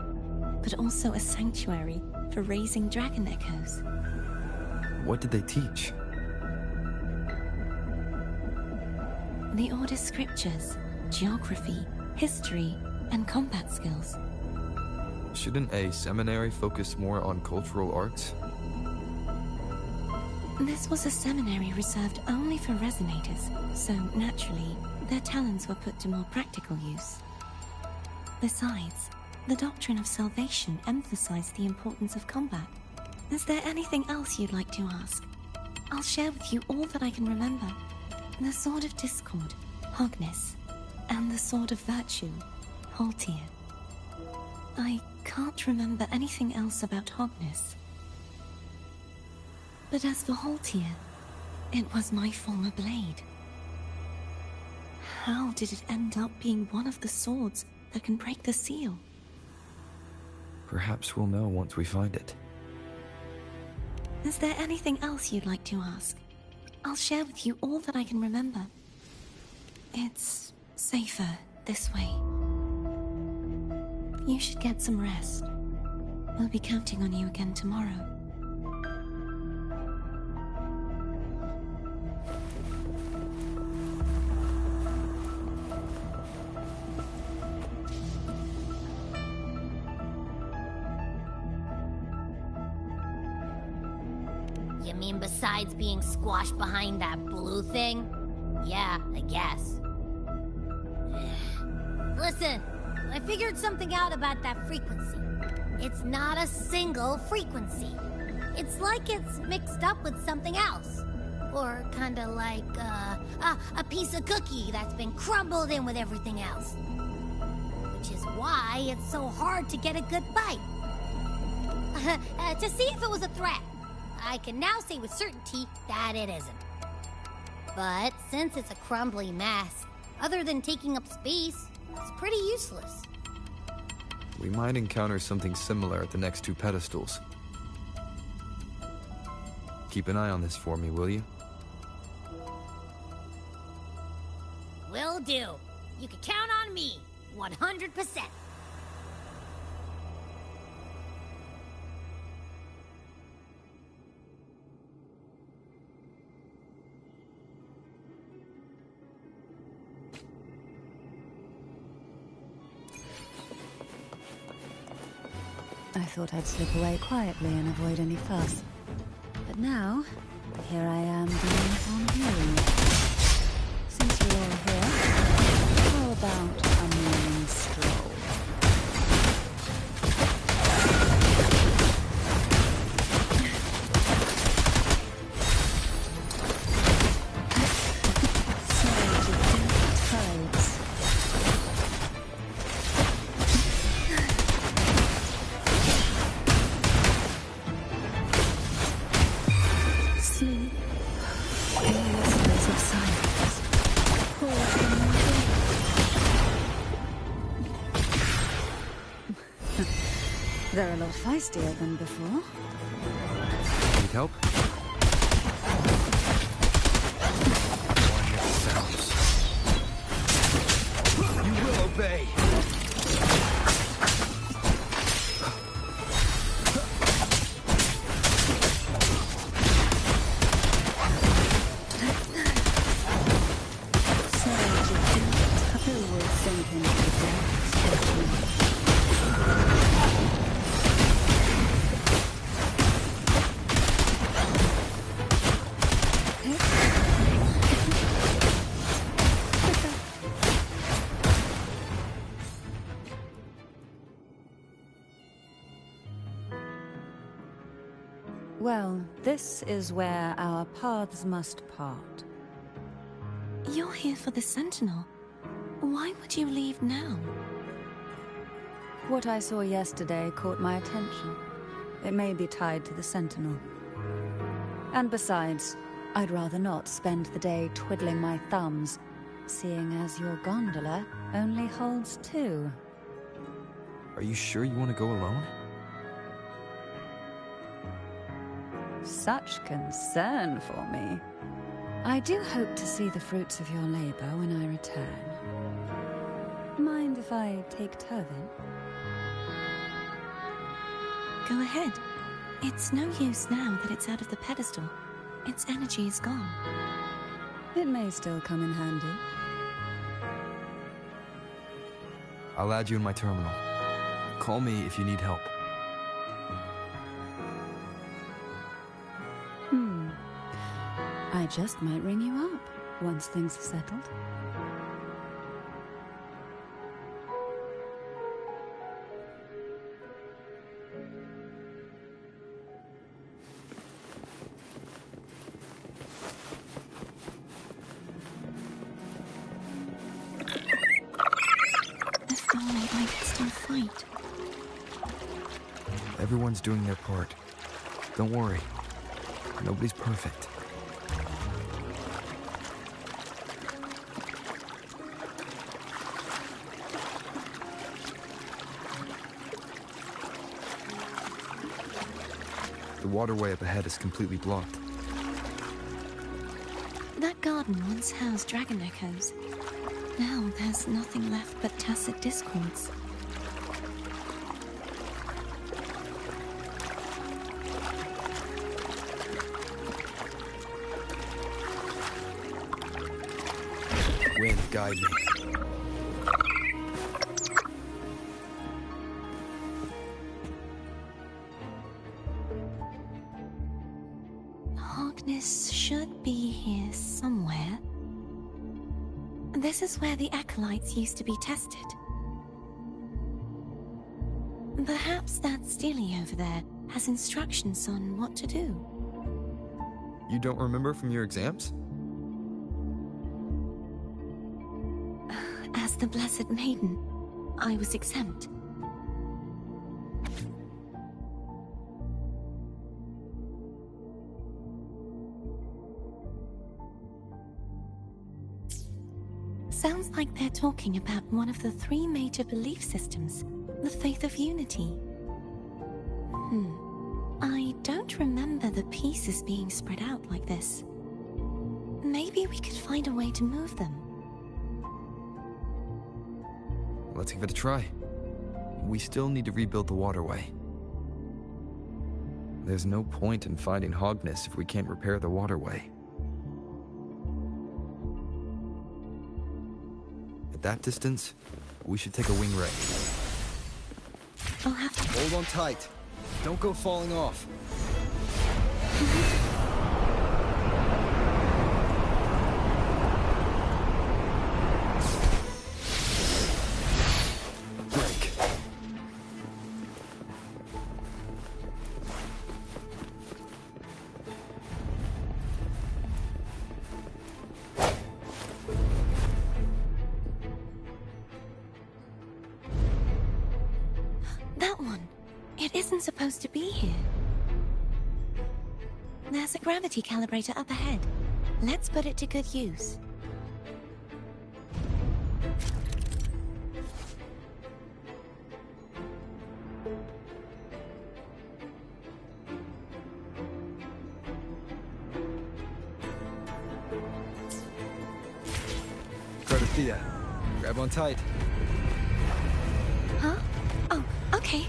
but also a sanctuary for raising dragon echoes. What did they teach? The Order scriptures, geography, history, and combat skills. Shouldn't a seminary focus more on cultural arts? This was a seminary reserved only for resonators, so naturally, their talents were put to more practical use. Besides, the doctrine of salvation emphasized the importance of combat. Is there anything else you'd like to ask? I'll share with you all that I can remember. The Sword of Discord, Hogness, and the Sword of Virtue, Haltier. I can't remember anything else about Hogness. But as for Haltier, it was my former blade. How did it end up being one of the swords that can break the seal? Perhaps we'll know once we find it. Is there anything else you'd like to ask? I'll share with you all that I can remember. It's safer this way. You should get some rest. We'll be counting on you again tomorrow. You mean besides being squashed behind that blue thing? Yeah, I guess. Listen, I figured something out about that frequency. It's not a single frequency. It's like it's mixed up with something else. Or kinda like, a piece of cookie that's been crumbled in with everything else. Which is why it's so hard to get a good bite. To see if it was a threat. I can now say with certainty that it isn't. But since it's a crumbly mess, other than taking up space, it's pretty useless. We might encounter something similar at the next two pedestals. Keep an eye on this for me, will you? Will do. You can count on me, 100%. I thought I'd slip away quietly and avoid any fuss. But now, here I am being on viewing. Since you're all here, how about a morning stroll? They're a lot feistier than before. Need help? You will obey! Well, this is where our paths must part. You're here for the Sentinel. Why would you leave now? What I saw yesterday caught my attention. It may be tied to the Sentinel. And besides, I'd rather not spend the day twiddling my thumbs, seeing as your gondola only holds 2. Are you sure you want to go alone? Such concern for me. I do hope to see the fruits of your labor when I return. Mind if I take Turvin? Go ahead. It's no use now that it's out of the pedestal. Its energy is gone. It may still come in handy. I'll add you in my terminal. Call me if you need help. I just might ring you up once things are settled. If only I could still fight. Everyone's doing their part. Don't worry. Nobody's perfect. The waterway up ahead is completely blocked. That garden once housed dragon echoes. Now there's nothing left but tacit discords. Wind, guide me. Hogness should be here somewhere. This is where the acolytes used to be tested. Perhaps that Steely over there has instructions on what to do. You don't remember from your exams? As the Blessed Maiden, I was exempt. Sounds like they're talking about one of the 3 major belief systems, the faith of unity. I don't remember the pieces being spread out like this. Maybe we could find a way to move them. Let's give it a try. We still need to rebuild the waterway. There's no point in finding Hogness if we can't repair the waterway. At that distance, we should take a wing ray. I'll have to... Hold on tight. Don't go falling off. Break. That one. It isn't supposed to be here. There's a gravity calibrator up ahead. Let's put it to good use. Thea, grab on tight. Huh? Oh, okay.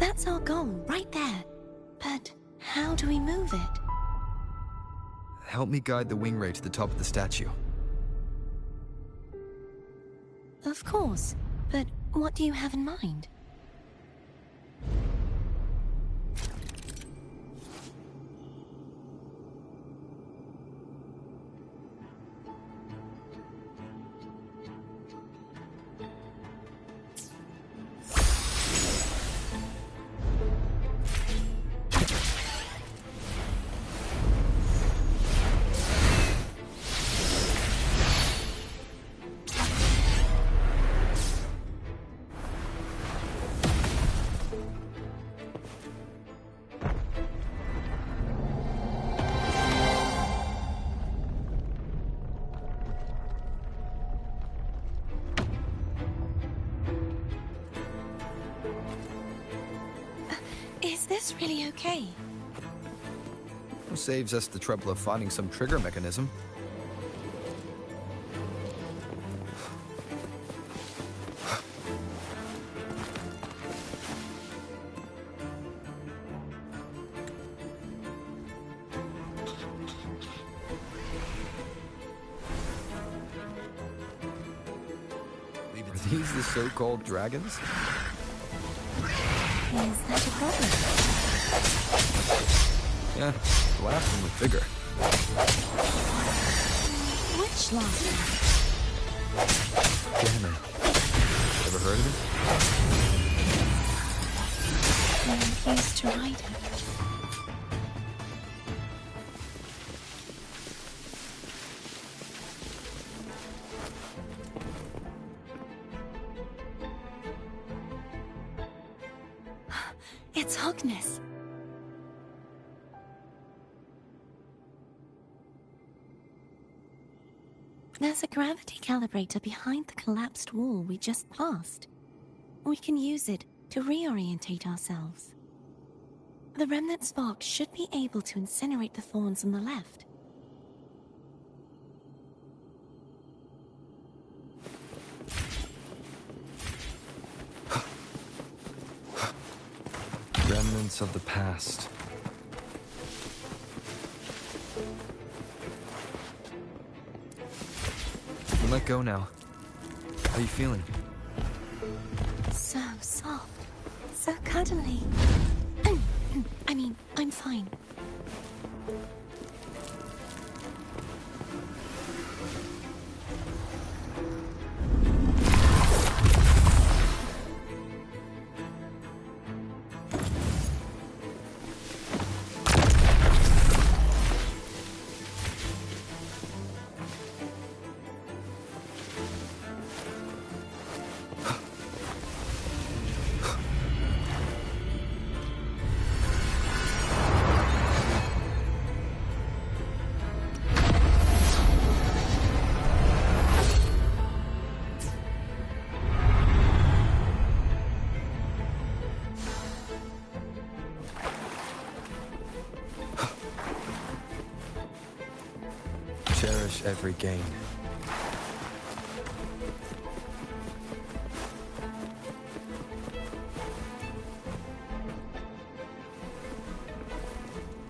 That's our goal, right there. But how do we move it? help me guide the wing ray to the top of the statue. Of course, but what do you have in mind? Is this really okay? Saves us the trouble of finding some trigger mechanism. Are these the so-called dragons? Is that a problem? Yeah, the last one was bigger. Which last one? Ganon. Ever heard of it? I used to ride it. It's Hogness. There's a gravity calibrator behind the collapsed wall we just passed. We can use it to reorientate ourselves. The remnant spark should be able to incinerate the thorns on the left. Remnants of the past. You can let go now. How are you feeling? So soft. So cuddly. I mean, I'm fine. Cherish every gain.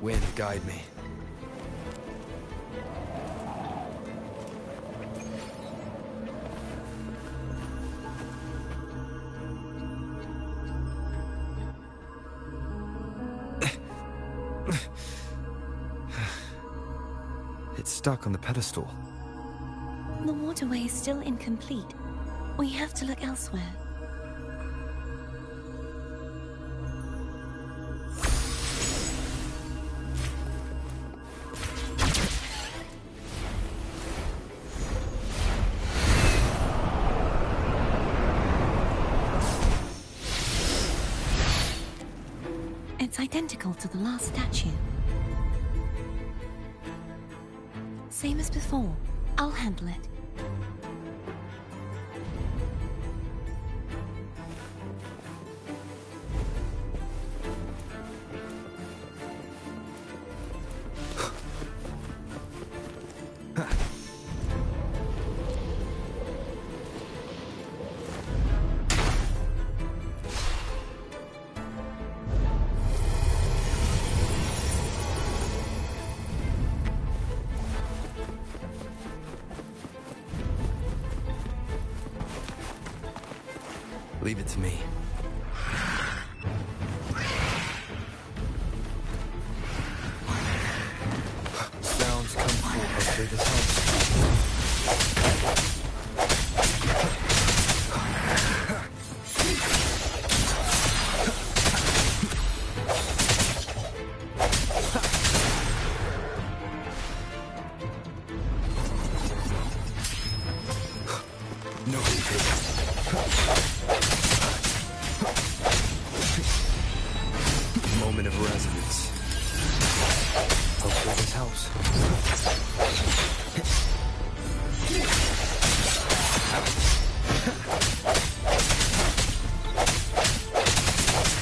Wind, guide me. It's stuck on the pedestal. The waterway is still incomplete. We have to look elsewhere. It's identical to the last statue. Same as before. I'll handle it. Leave it to me. Sounds come forth. Hopefully this helps. Moment of resonance. Hopefully this helps.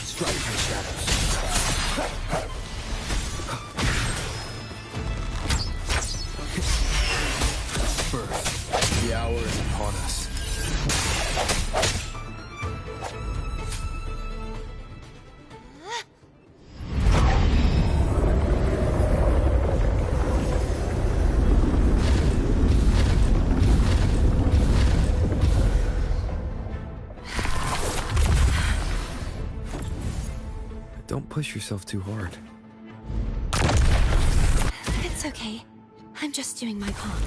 Strike the shadows. First, the hour is upon us. Don't push yourself too hard. It's okay. I'm just doing my part.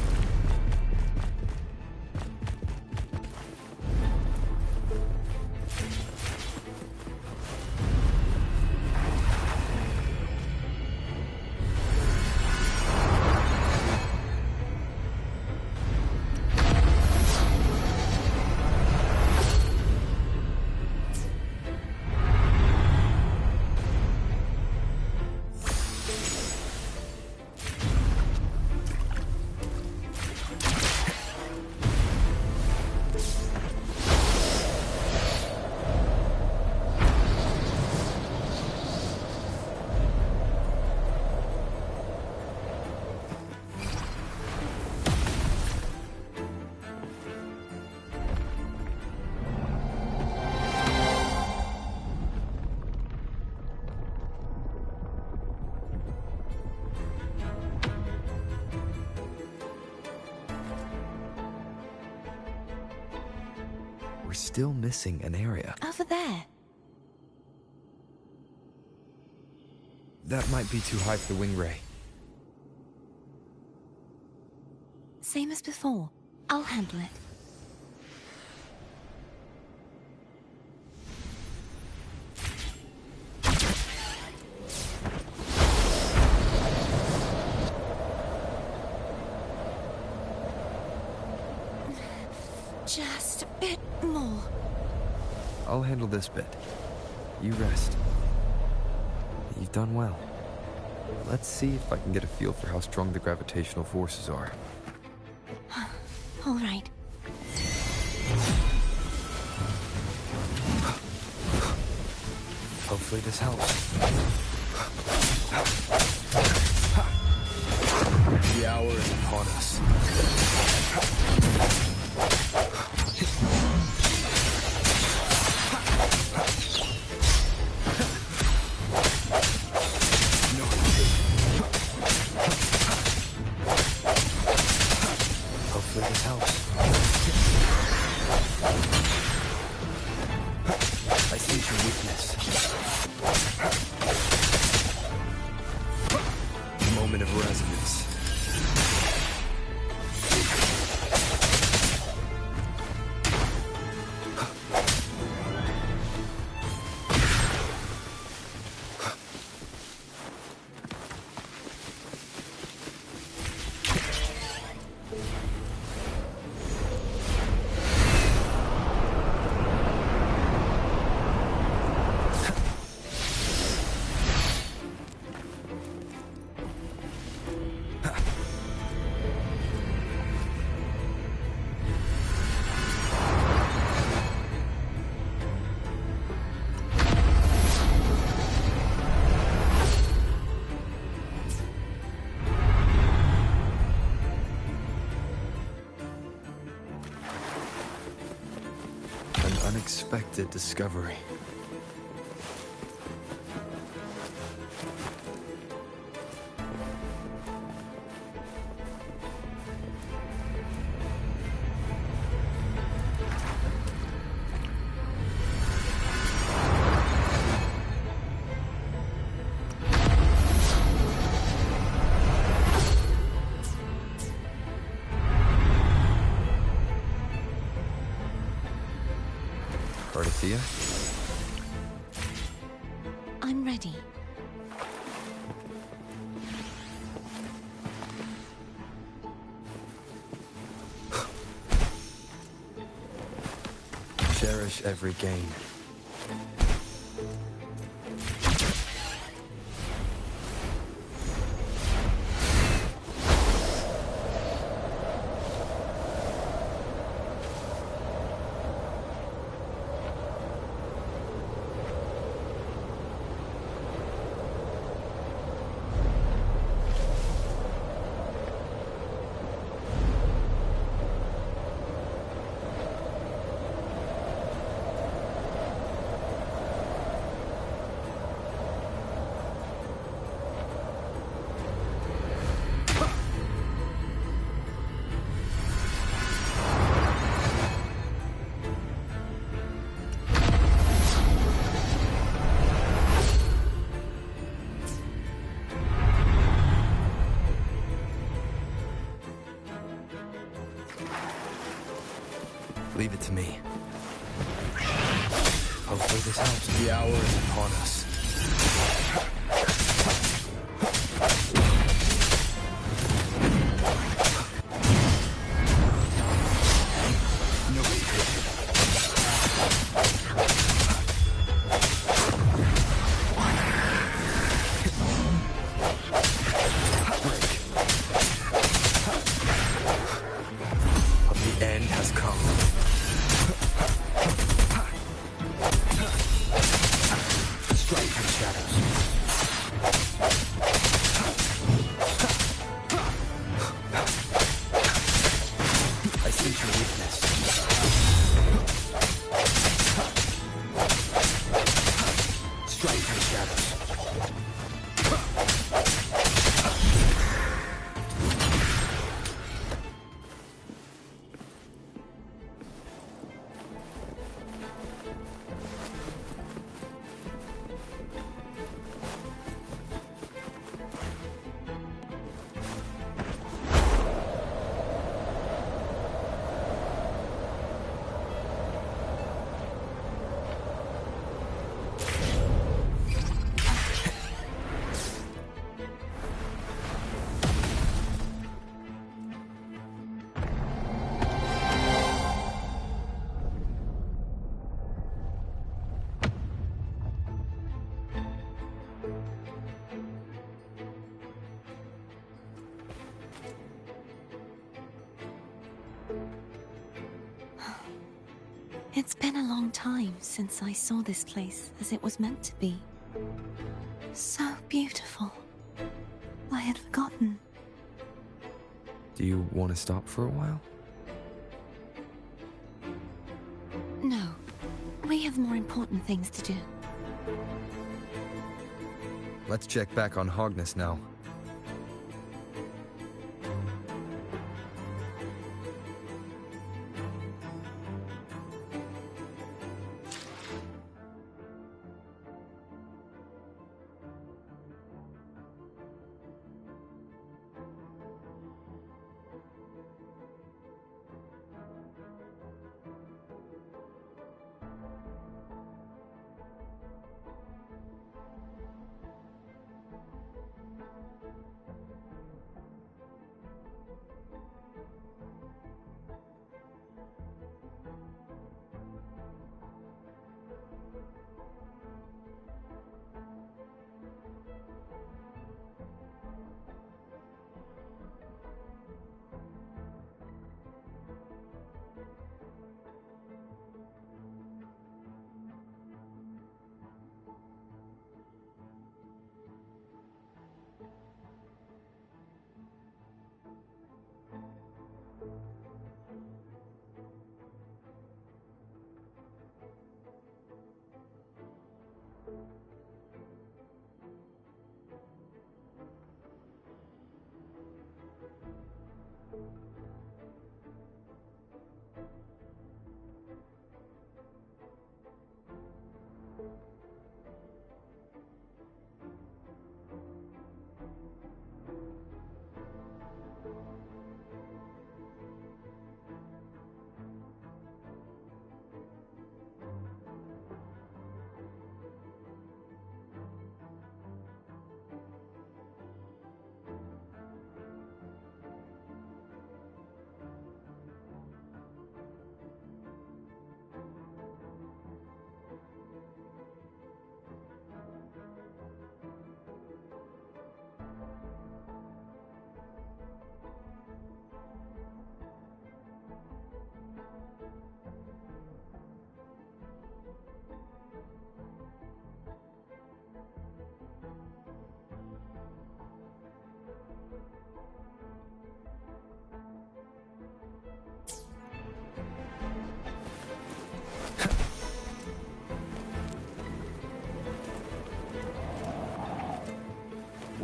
We're still missing an area. Over there. That might be too high for the wing ray. Same as before. I'll handle it. Just a bit more. I'll handle this bit. You rest. You've done well. Let's see if I can get a feel for how strong the gravitational forces are. All right. Hopefully this helps. The hour is upon us. Hopefully this helps. I sense your weakness. Moment of resonance. Unexpected discovery. Artesia? I'm ready. Cherish every gain. Leave it to me. Hopefully this helps. The hour is upon us. The end has come. Strike from shadows. I sense your weakness. Strike from shadows. It's been a long time since I saw this place as it was meant to be. So beautiful. I had forgotten. Do you want to stop for a while? No. We have more important things to do. Let's check back on Hogness now.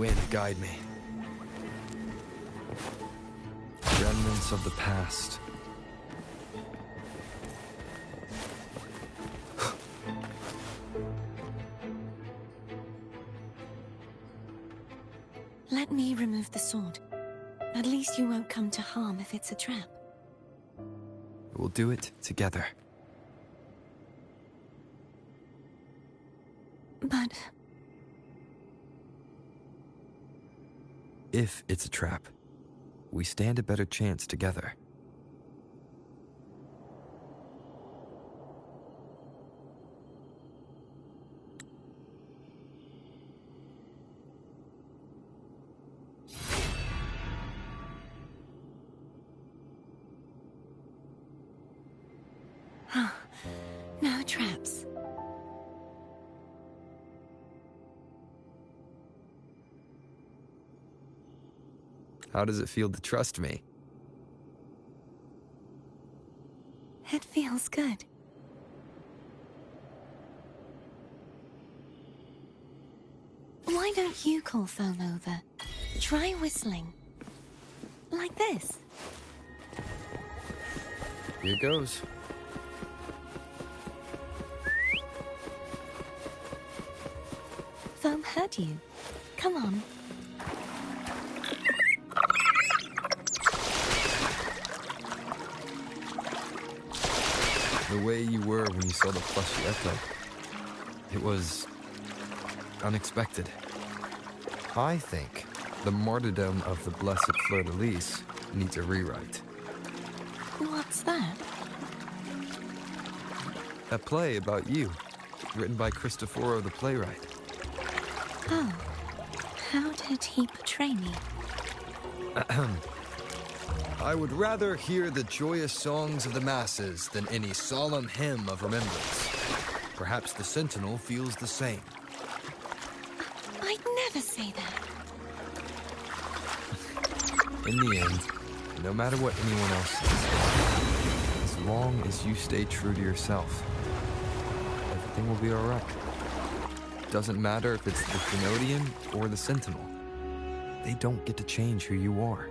wind guide me. Remnants of the past. Let me remove the sword. At least you won't come to harm if it's a trap. We'll do it together. But... If it's a trap, we stand a better chance together. No traps. How does it feel to trust me? It feels good. Why don't you call Foam over? Try whistling. Like this. Here goes. Foam heard you. Come on. The way you were when you saw the plushy Echo. It was... unexpected. I think the martyrdom of the blessed fleur-de-lis needs a rewrite. What's that? A play about you, written by Cristoforo the playwright. Oh. How did he portray me? I would rather hear the joyous songs of the masses than any solemn hymn of remembrance. Perhaps the Sentinel feels the same. I'd never say that. In the end, no matter what anyone else says, as long as you stay true to yourself, everything will be alright. Doesn't matter if it's the Trinodian or the Sentinel. They don't get to change who you are.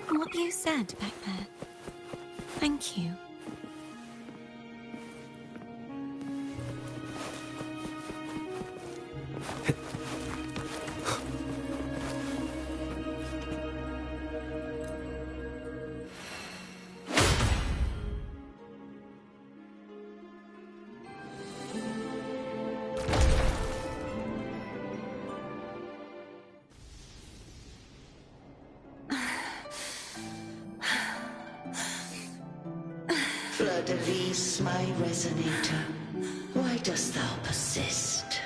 What you said back there. Thank you. Fleur-de-lis, my resonator, why dost thou persist?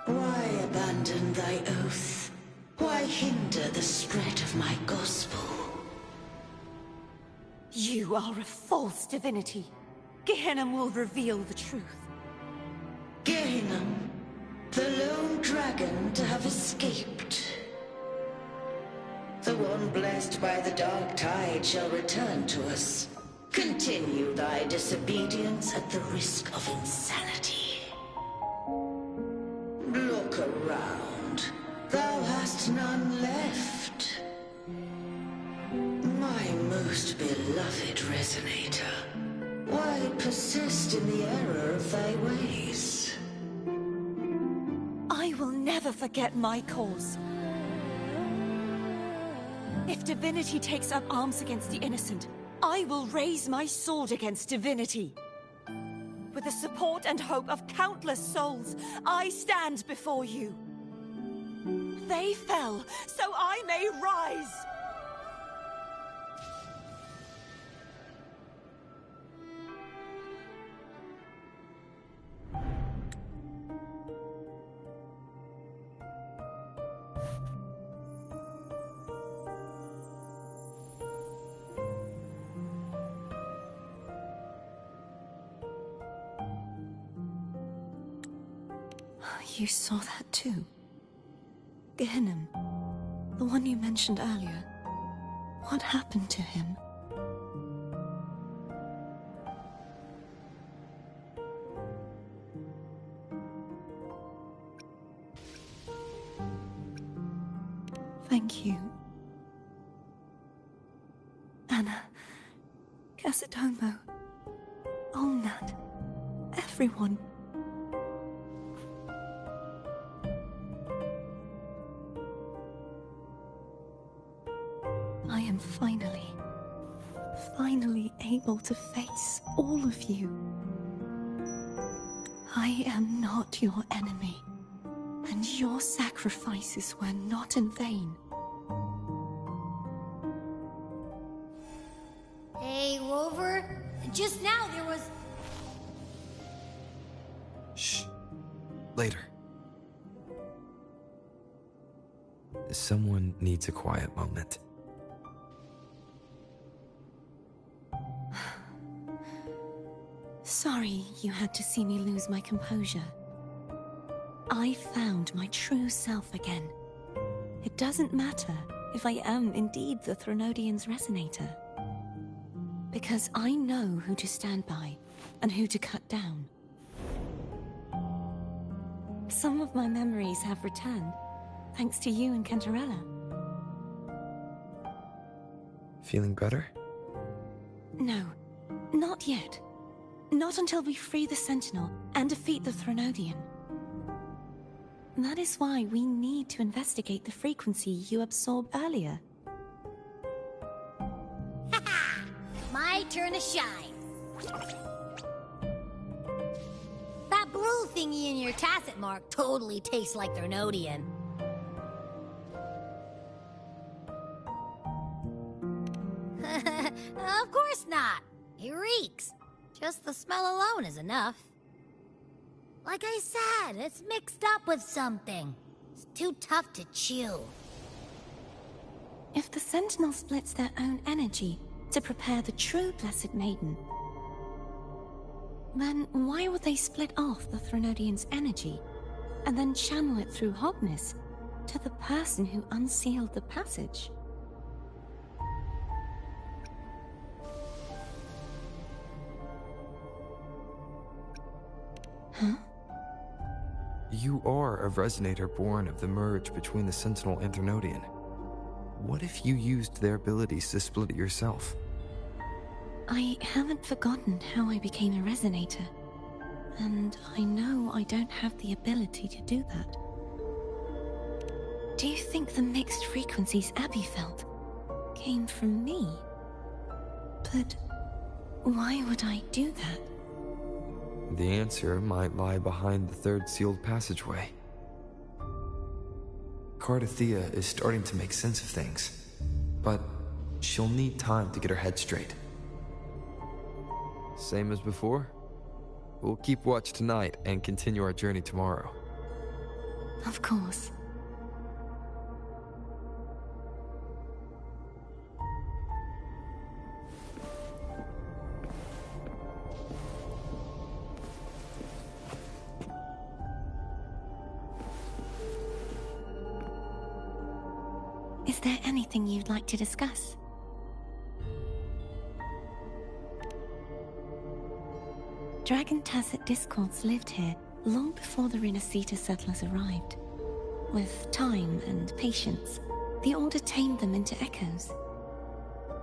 Why abandon thy oath? Why hinder the spread of my gospel? You are a false divinity. Gehenna will reveal the truth. Gehenna, the lone dragon to have escaped. The one blessed by the dark tide shall return to us. Continue thy disobedience at the risk of insanity. Look around. Thou hast none left. My most beloved resonator, why persist in the error of thy ways? I will never forget my cause. If divinity takes up arms against the innocent, I will raise my sword against divinity. with the support and hope of countless souls, I stand before you. They fell, so I may rise! You saw that too? Gehinnom, the one you mentioned earlier. What happened to him? Thank you. Anna, Casitomo, Olnat, everyone. I am finally able to face all of you. I am not your enemy, and your sacrifices were not in vain. Hey, Rover, just now there was... Shh. Later. Someone needs a quiet moment. Sorry you had to see me lose my composure. I found my true self again. It doesn't matter if I am indeed the Threnodian's resonator. Because I know who to stand by and who to cut down. Some of my memories have returned, thanks to you and Cantarella. Feeling better? No, not yet. Not until we free the Sentinel and defeat the Threnodian. That is why we need to investigate the frequency you absorbed earlier. My turn to shine. That blue thingy in your tacit mark totally tastes like Threnodian. Of course not. It reeks. Just the smell alone is enough. Like I said, it's mixed up with something. It's too tough to chew. If the Sentinel splits their own energy to prepare the true Blessed Maiden, then why would they split off the Threnodian's energy and then channel it through Hogness to the person who unsealed the passage? Huh? You are a resonator born of the merge between the Sentinel and Threnodian. What if you used their abilities to split it yourself? I haven't forgotten how I became a resonator, and I know I don't have the ability to do that. Do you think the mixed frequencies Abby felt came from me? But why would I do that? The answer might lie behind the third sealed passageway. Cardathea is starting to make sense of things, but she'll need time to get her head straight. Same as before? We'll keep watch tonight and continue our journey tomorrow. Of course. Is there anything you'd like to discuss? Dragon Tacet discords lived here long before the Renacita settlers arrived. With time and patience, the Order tamed them into echoes.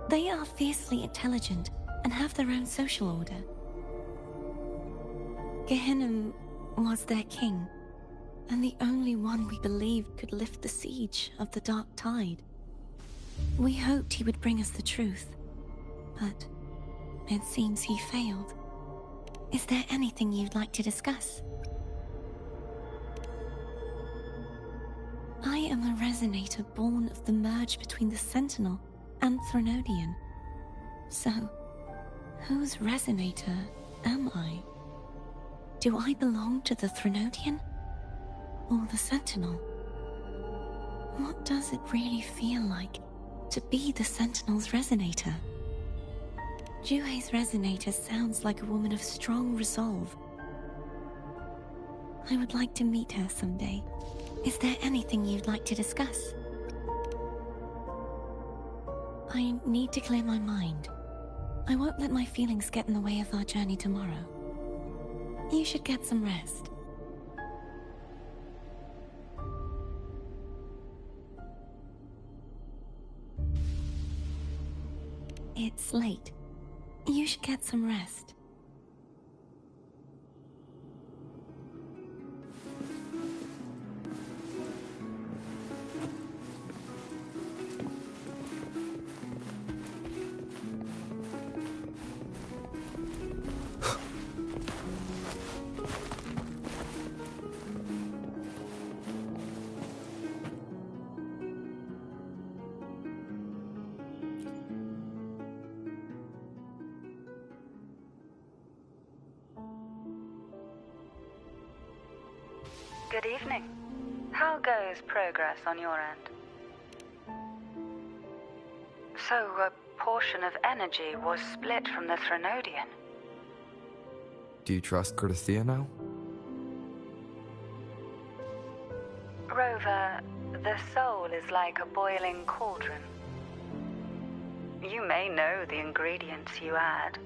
They are fiercely intelligent and have their own social order. Gehinnom was their king, and the only one we believed could lift the siege of the Dark Tide. We hoped he would bring us the truth, but it seems he failed. Is there anything you'd like to discuss? I am a resonator born of the merge between the Sentinel and Threnodian. So, whose resonator am I? Do I belong to the Threnodian? Or the Sentinel? What does it really feel like to be the Sentinel's resonator? Juhe's resonator sounds like a woman of strong resolve. I would like to meet her someday. Is there anything you'd like to discuss? I need to clear my mind. I won't let my feelings get in the way of our journey tomorrow. You should get some rest. It's late. You should get some rest. Good evening. How goes progress on your end? So, a portion of energy was split from the Threnodian. Do you trust Cardathia now? Rover, the soul is like a boiling cauldron. You may know the ingredients you add,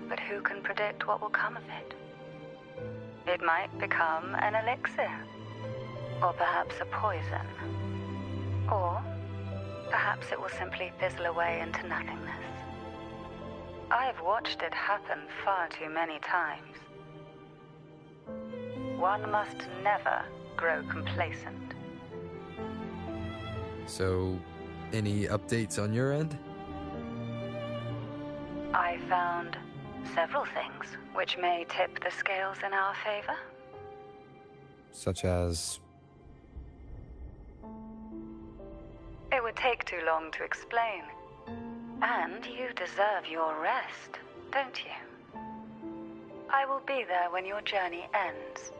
but who can predict what will come of it? It might become an elixir, or perhaps a poison, or perhaps it will simply fizzle away into nothingness. I've watched it happen far too many times. One must never grow complacent. So, any updates on your end? I found several things which may tip the scales in our favor. Such as... It would take too long to explain. And you deserve your rest, don't you? I will be there when your journey ends.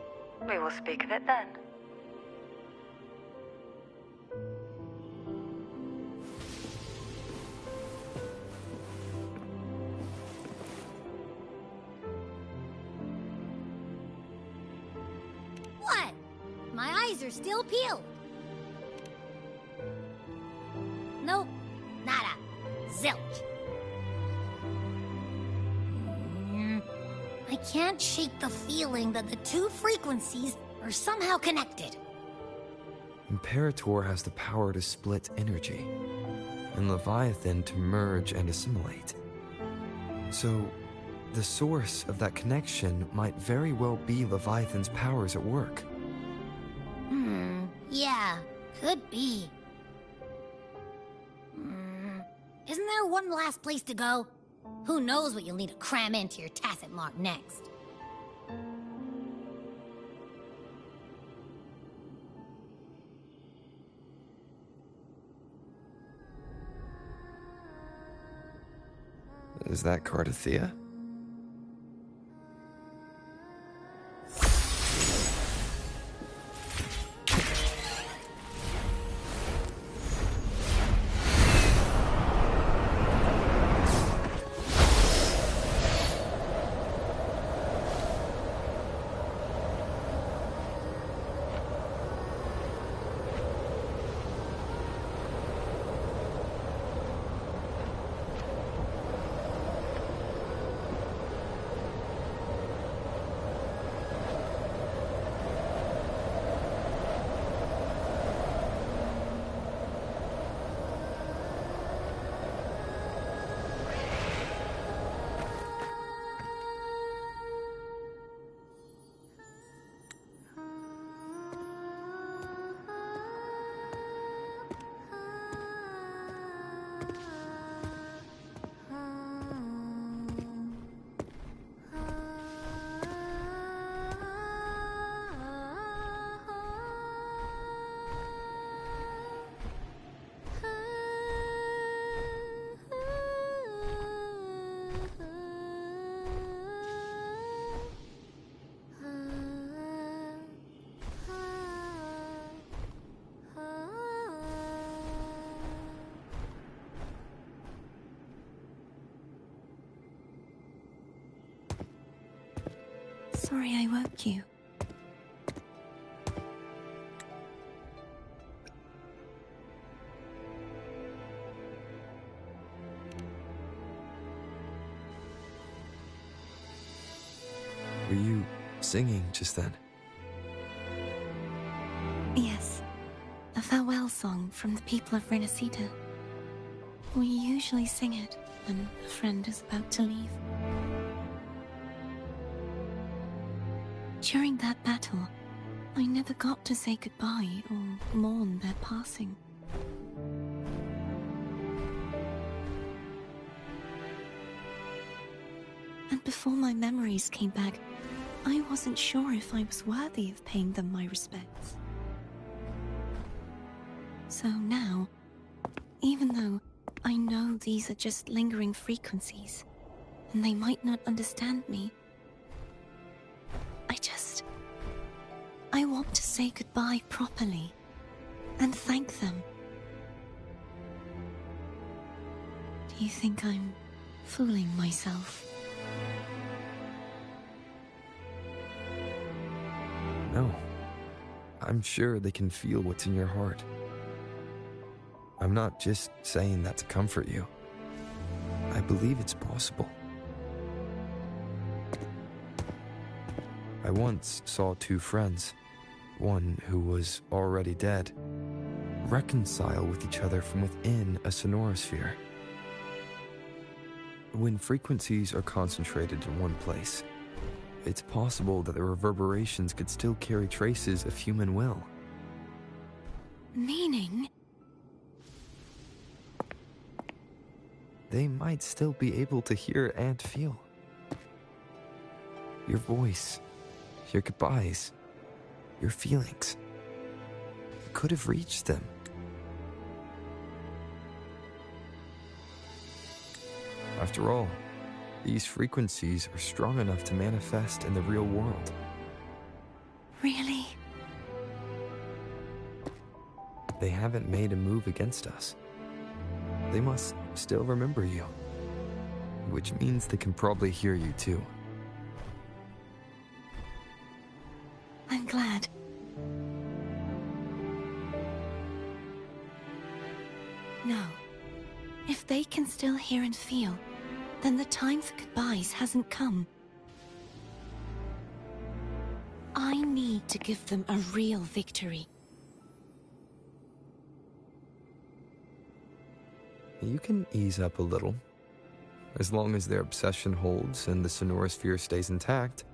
We will speak of it then. What? My eyes are still peeled. Nope. Nada. Zilch. I can't shake the feeling that the two frequencies are somehow connected. Imperator has the power to split energy, and Leviathan to merge and assimilate. So, the source of that connection might very well be Leviathan's powers at work. Yeah, could be. Isn't there one last place to go? Who knows what you'll need to cram into your tacit mark next? Is that Cardathia? Sorry I woke you. Were you singing just then? Yes. A farewell song from the people of Renacita. We usually sing it when a friend is about to leave. During that battle, I never got to say goodbye or mourn their passing. And before my memories came back, I wasn't sure if I was worthy of paying them my respects. So now, even though I know these are just lingering frequencies, and they might not understand me, I want to say goodbye properly, and thank them. Do you think I'm fooling myself? No. I'm sure they can feel what's in your heart. I'm not just saying that to comfort you. I believe it's possible. I once saw two friends, one who was already dead, reconcile with each other from within a sonorosphere. When frequencies are concentrated in one place, it's possible that the reverberations could still carry traces of human will. Meaning? They might still be able to hear and feel. Your voice, your goodbyes, your feelings. It could have reached them. After all, these frequencies are strong enough to manifest in the real world. Really? They haven't made a move against us. They must still remember you, which means they can probably hear you too. I'm glad. No. If they can still hear and feel, then the time for goodbyes hasn't come. I need to give them a real victory. You can ease up a little. As long as their obsession holds and the sonorosphere stays intact,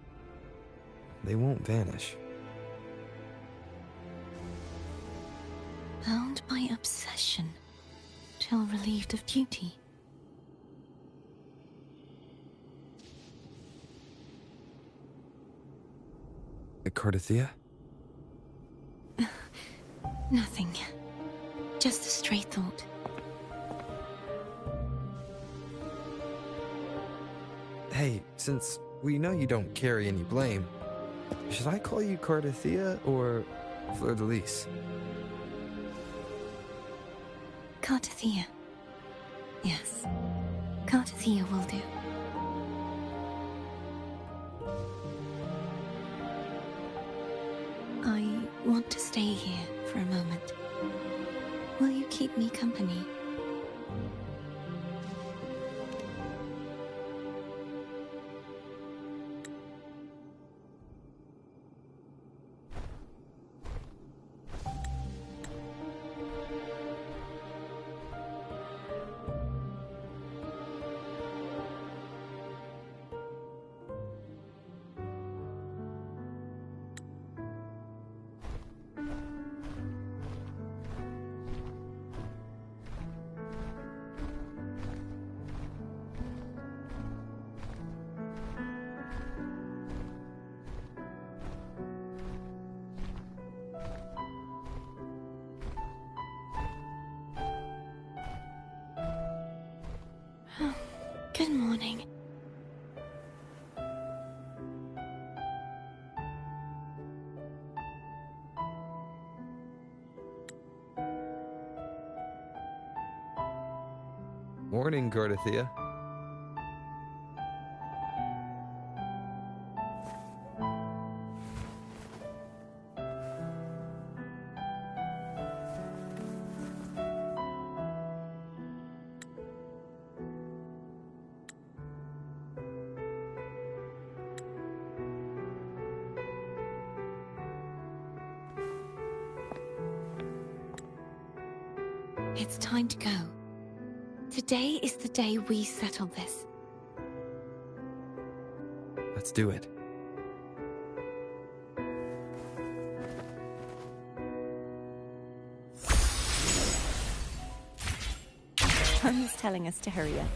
they won't vanish. Bound by obsession, till relieved of duty. Cardathia? Nothing. Just a stray thought. Hey, since we know you don't carry any blame, should I call you Cardathia or Fleur-de-Lis? Cardathia. Yes. Cardathia will do. I want to stay here for a moment. Will you keep me company? Good morning. Morning, Cardathia. It's time to go. Today is the day we settle this. Let's do it. Tom's telling us to hurry up.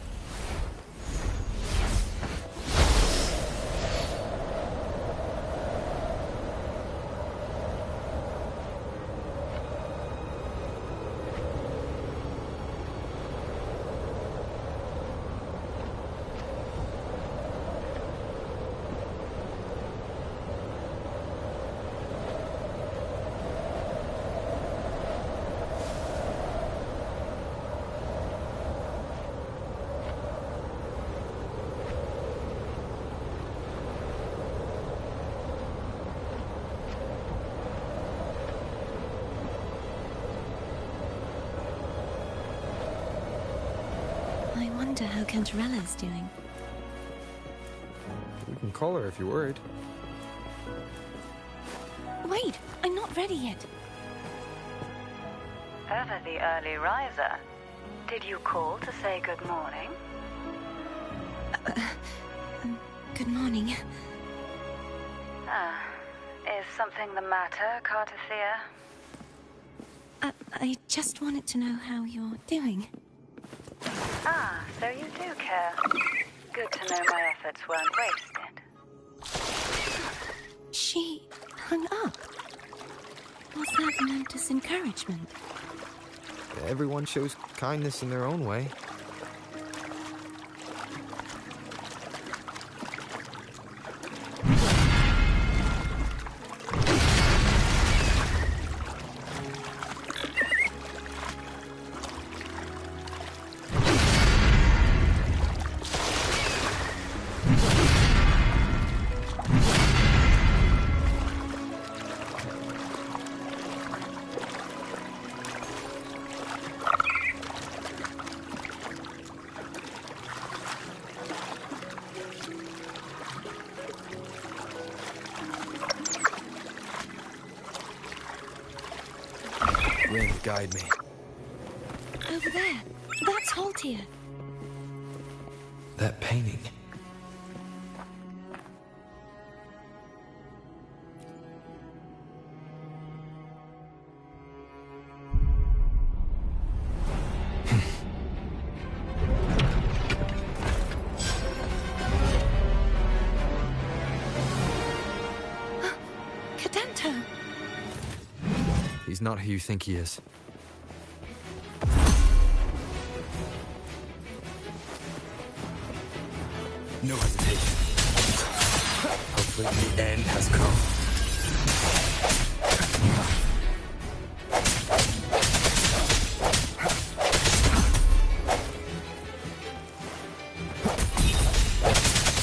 I wonder how Cantarella's doing. We can call her if you're worried. Wait, I'm not ready yet. Ever the early riser. Did you call to say good morning? Good morning. Is something the matter, Cartathea? I just wanted to know how you're doing. So you do care. Good to know my efforts weren't wasted. She hung up. Was that meant as encouragement? Everyone shows kindness in their own way. Wind, guide me. Over there. That's Haltia. That painting. Cadento! He's not who you think he is. No hesitation. Hopefully the end has come.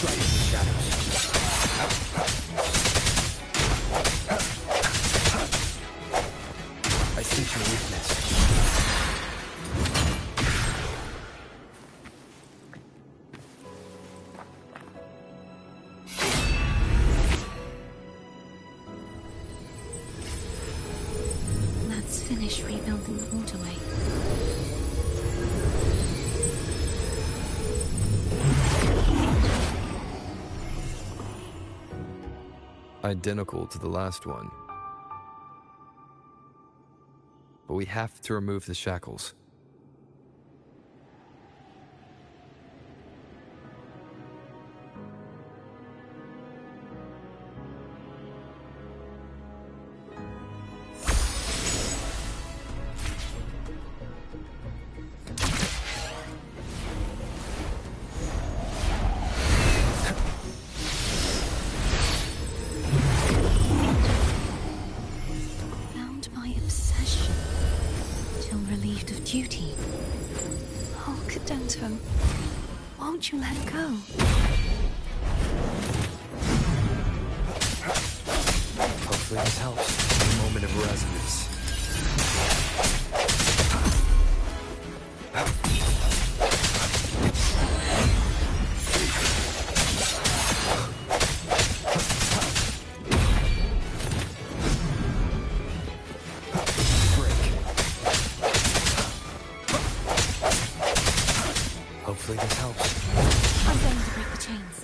Flight in the shadows. I sense your weakness. Let's finish rebuilding the waterway. Identical to the last one. But we have to remove the shackles. Bound by obsession, till relieved of duty. Oh, Cadento, won't you let go? Hopefully this helps. A moment of resonance. Hopefully this helps. I'm going to break the chains.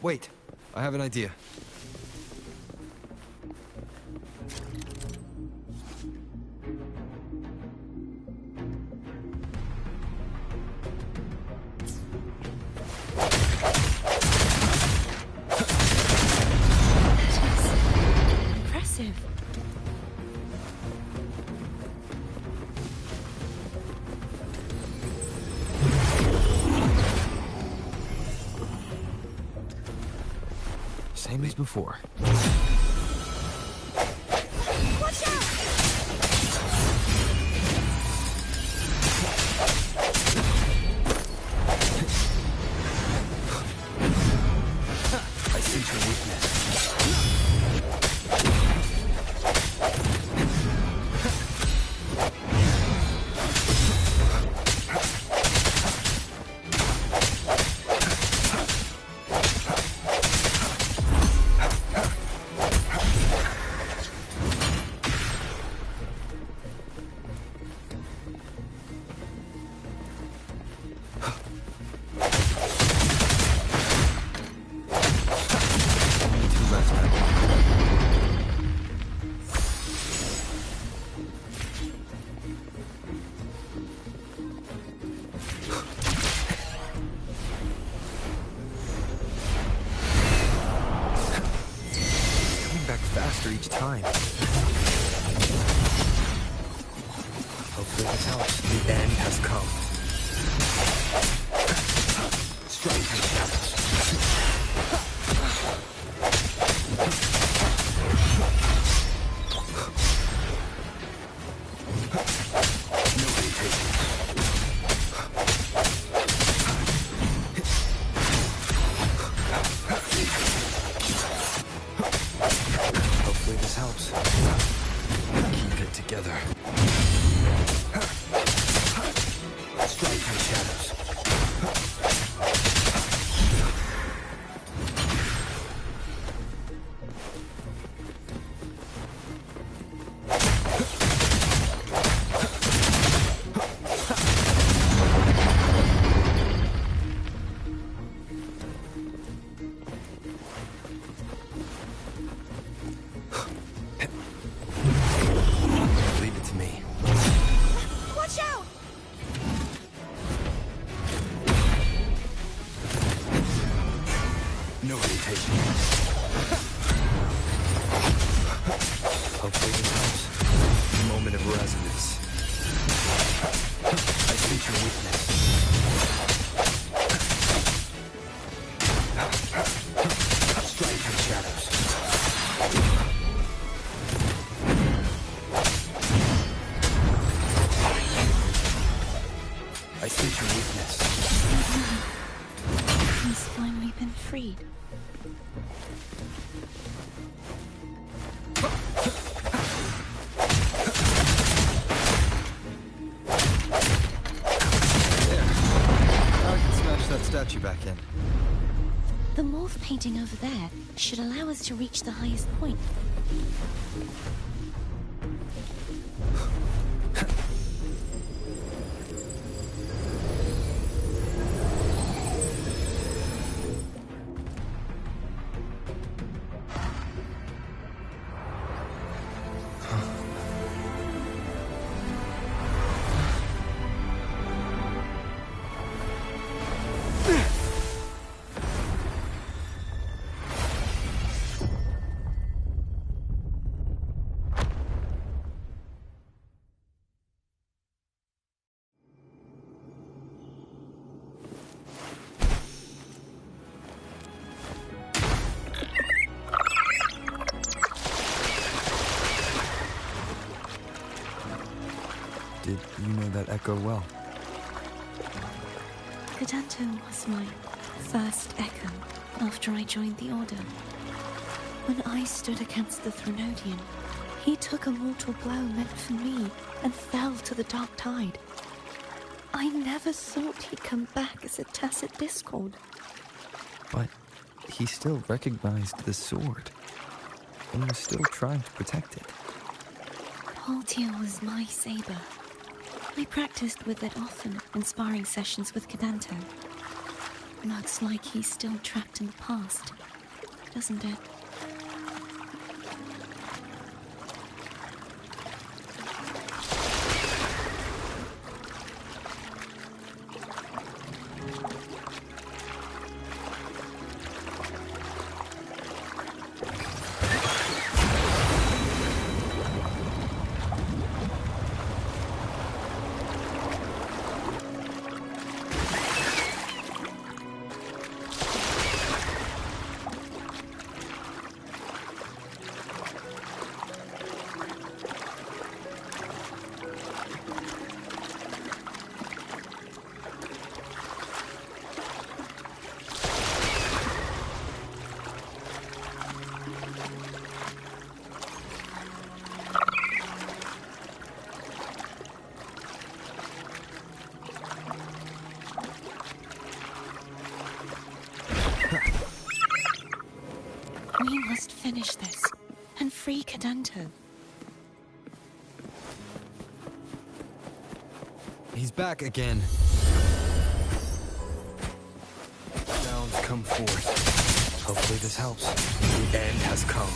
Wait, I have an idea. Impressive. Same as before. Watch out! I sense your weakness. Faster each time. Hopefully this helps. The end has come. Strike the shadows. No hesitation. Hopefully this helps. Keep it together. Strike the shadows. Leave it to me. Watch out! No hesitation. Hopefully this helps. Moment of resonance. I sense your weakness. Strike the shadows. I sense your weakness. He's finally been freed. There. Now I can smash that statue back in. The morph painting over there should allow us to reach the highest point. Did you know that echo well? Gadento was my first echo after I joined the Order. When I stood against the Threnodian, he took a mortal blow meant for me and fell to the dark tide. I never thought he'd come back as a tacit discord. But he still recognized the sword and was still trying to protect it. Haltier was my saber. I practiced with it often in sparring sessions with Cadanto. Looks like he's still trapped in the past, doesn't it? We must finish this and free Cadanto. He's back again. Sounds come forth. Hopefully this helps. The end has come.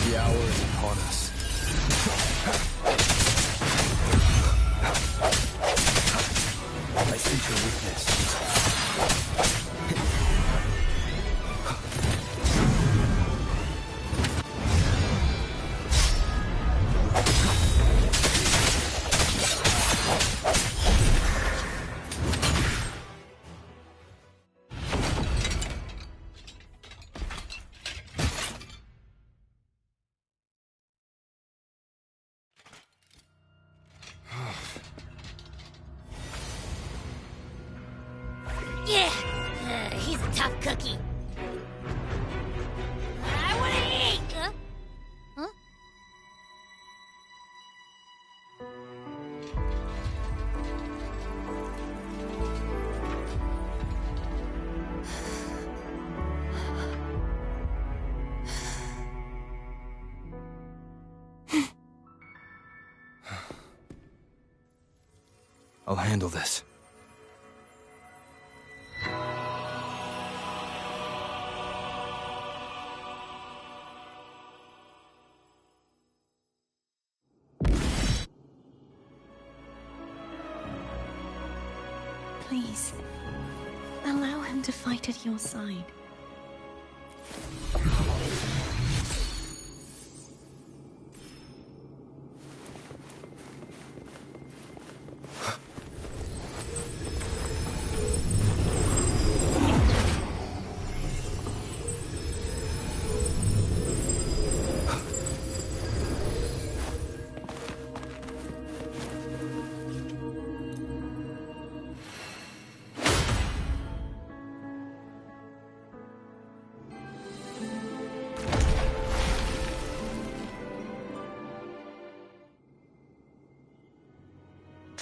The hour is upon us. I sense your weakness. Yeah, he's a tough cookie. I want to eat. Huh? I'll handle this. Please, allow him to fight at your side.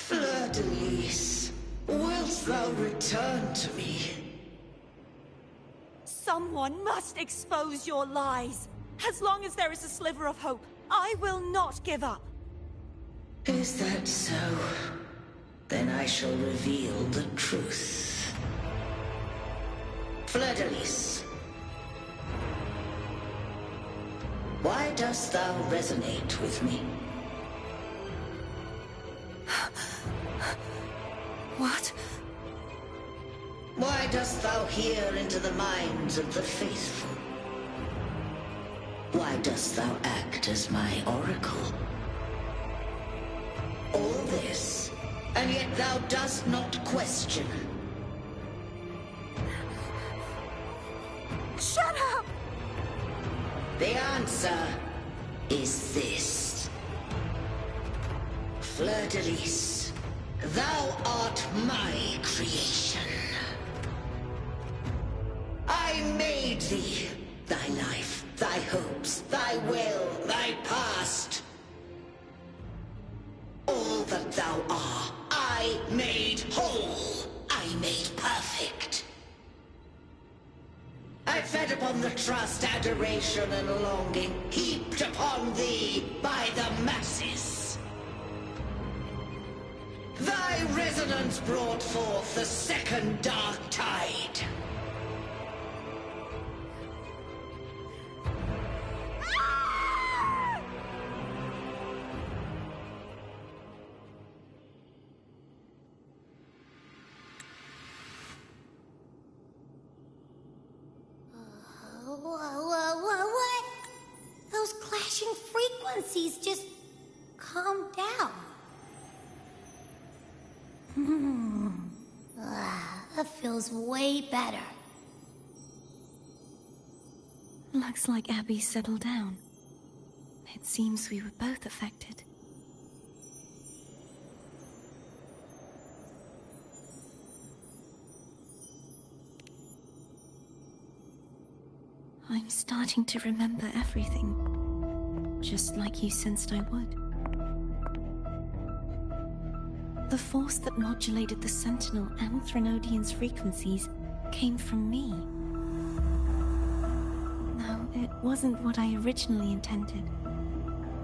Fleur-de-Lis, wilt thou return to me? Someone must expose your lies. As long as there is a sliver of hope, I will not give up. Is that so? Then I shall reveal the truth. Fleur-de-Lis, why dost thou resonate with me? What? Why dost thou hear into the minds of the faithful? Why dost thou act as my oracle? All this, and yet thou dost not question. Shut up! The answer is this. Fleur-de-Lis, thou art my creation. I made thee, thy life, thy hopes, thy will, thy past. All that thou art, I made whole, I made perfect. I fed upon the trust, adoration, and longing heaped upon thee by the masses. Thy resonance brought forth the second dark tide. What? Those clashing frequencies just calm down. That feels way better. Looks like Abby settled down. It seems we were both affected. I'm starting to remember everything, just like you sensed I would. The force that modulated the Sentinel and Threnodian's frequencies came from me. No, it wasn't what I originally intended.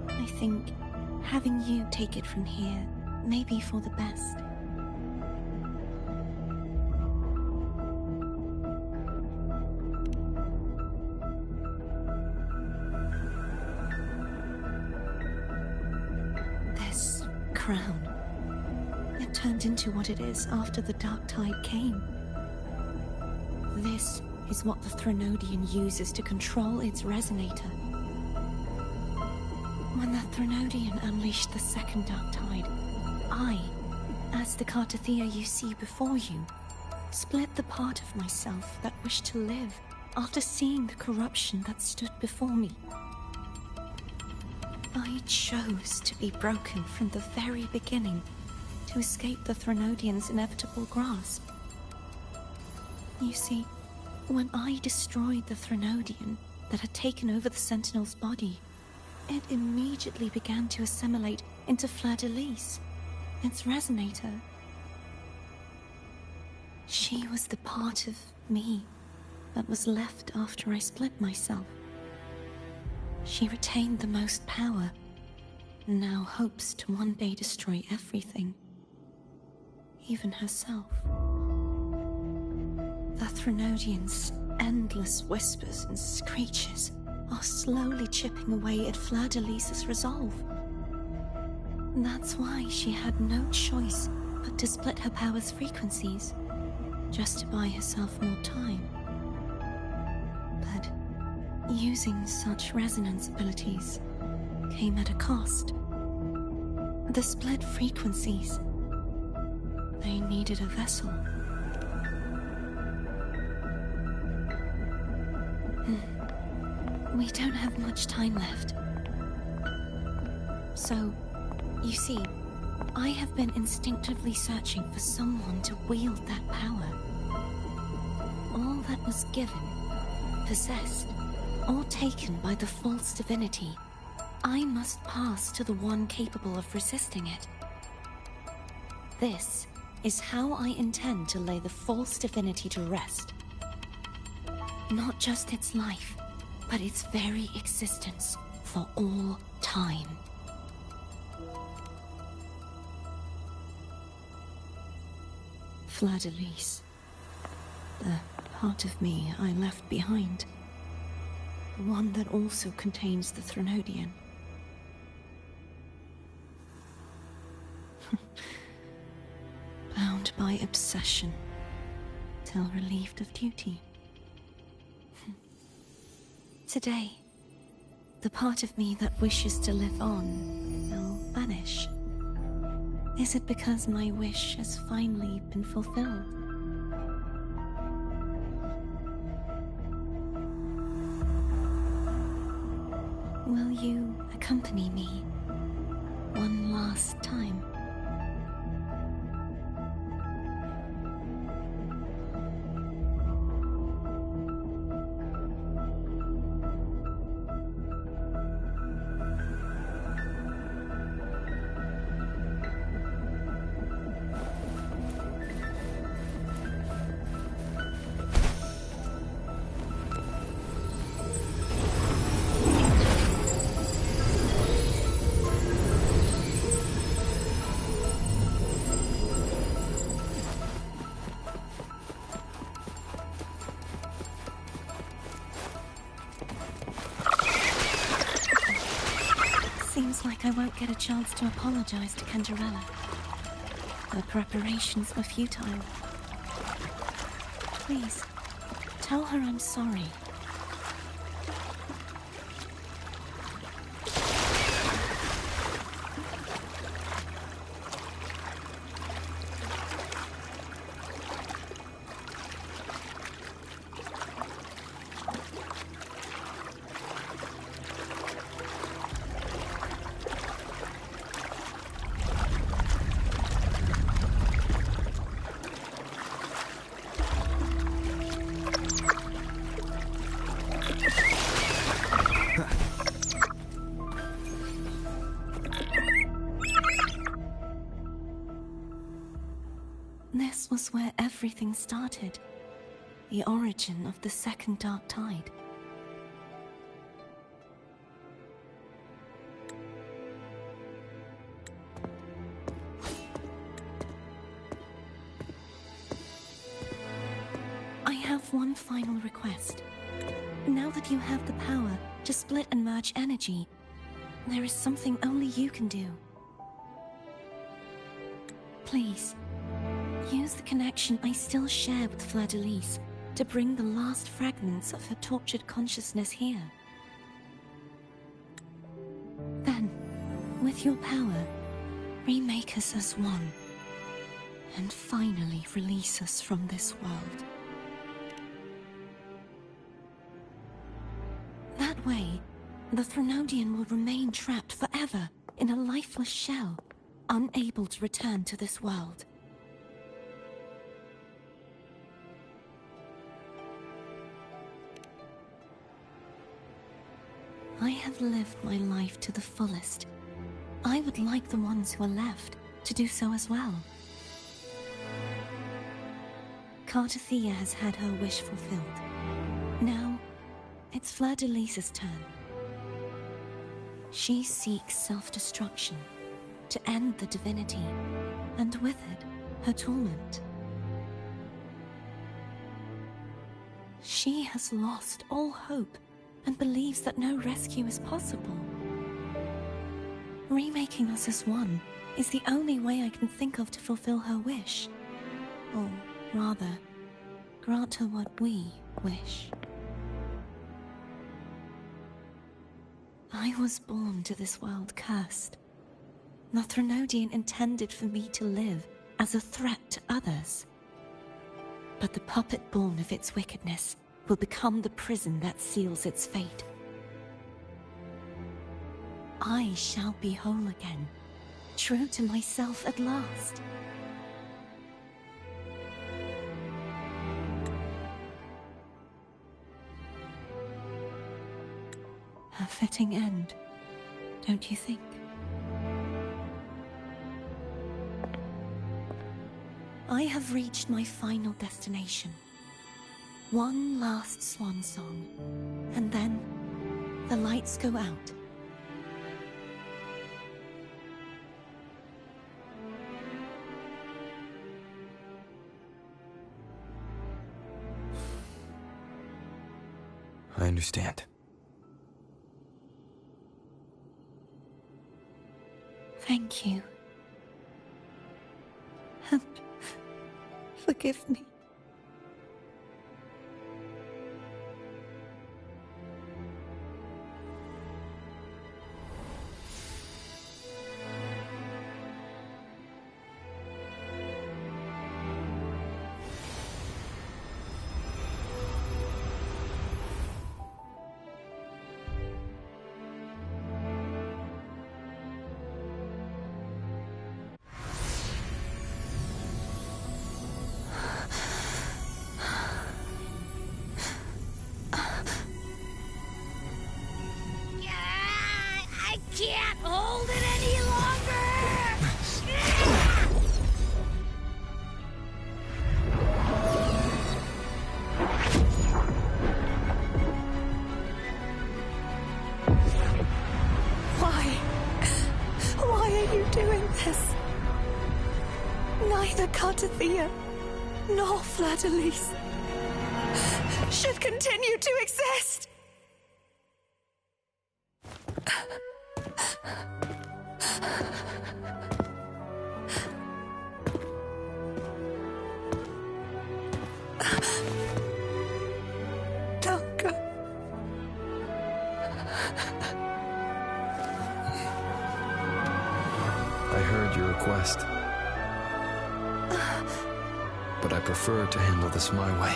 I think having you take it from here may be for the best. Crown. It turned into what it is after the Dark Tide came. This is what the Threnodian uses to control its resonator. When the Threnodian unleashed the second Dark Tide, I, as the Cartathea you see before you, split the part of myself that wished to live after seeing the corruption that stood before me. I chose to be broken from the very beginning to escape the Threnodian's inevitable grasp. You see, when I destroyed the Threnodian that had taken over the Sentinel's body, it immediately began to assimilate into Fleur-de-Lis, its resonator. She was the part of me that was left after I split myself. She retained the most power, and now hopes to one day destroy everything, even herself. The Threnodian's endless whispers and screeches are slowly chipping away at Fleur-de-Lis's resolve. That's why she had no choice but to split her power's frequencies, just to buy herself more time. But using such resonance abilities came at a cost. The split frequencies. They needed a vessel. We don't have much time left. So, you see, I have been instinctively searching for someone to wield that power. All that was given, possessed, or taken by the false divinity, I must pass to the one capable of resisting it. This is how I intend to lay the false divinity to rest. Not just its life, but its very existence for all time. Fleur-de-Lis, the part of me I left behind. The one that also contains the Threnodian. Bound by obsession, till relieved of duty. Today, the part of me that wishes to live on will vanish. Is it because my wish has finally been fulfilled? Will you accompany me one last time? like I won't get a chance to apologize to Cantarella. Her preparations were futile. Please, tell her I'm sorry. This was where everything started. The origin of the second dark tide. I have one final request. Now that you have the power to split and merge energy, there is something only you can do. Please, use the connection I still share with Fleur-de-Lis to bring the last fragments of her tortured consciousness here. Then, with your power, remake us as one, and finally release us from this world. That way, the Threnodian will remain trapped forever in a lifeless shell, unable to return to this world. I have lived my life to the fullest. I would like the ones who are left to do so as well. Cartathea has had her wish fulfilled. Now, it's Fleur-de-Lis's turn. She seeks self-destruction to end the divinity, and with it, her torment. She has lost all hope and believes that no rescue is possible. Remaking us as one is the only way I can think of to fulfill her wish. Or rather, grant her what we wish. I was born to this world cursed. The Threnodian intended for me to live as a threat to others. But the puppet born of its wickedness will become the prison that seals its fate. I shall be whole again, true to myself at last. A fitting end, don't you think? I have reached my final destination. One last swan song, and then the lights go out. I understand. Thank you. And forgive me. I can't hold it any longer! Why are you doing this? Neither Cartathea nor Fleur-de-Lis should continue to exist. Don't go. I heard your request. But I prefer to handle this my way.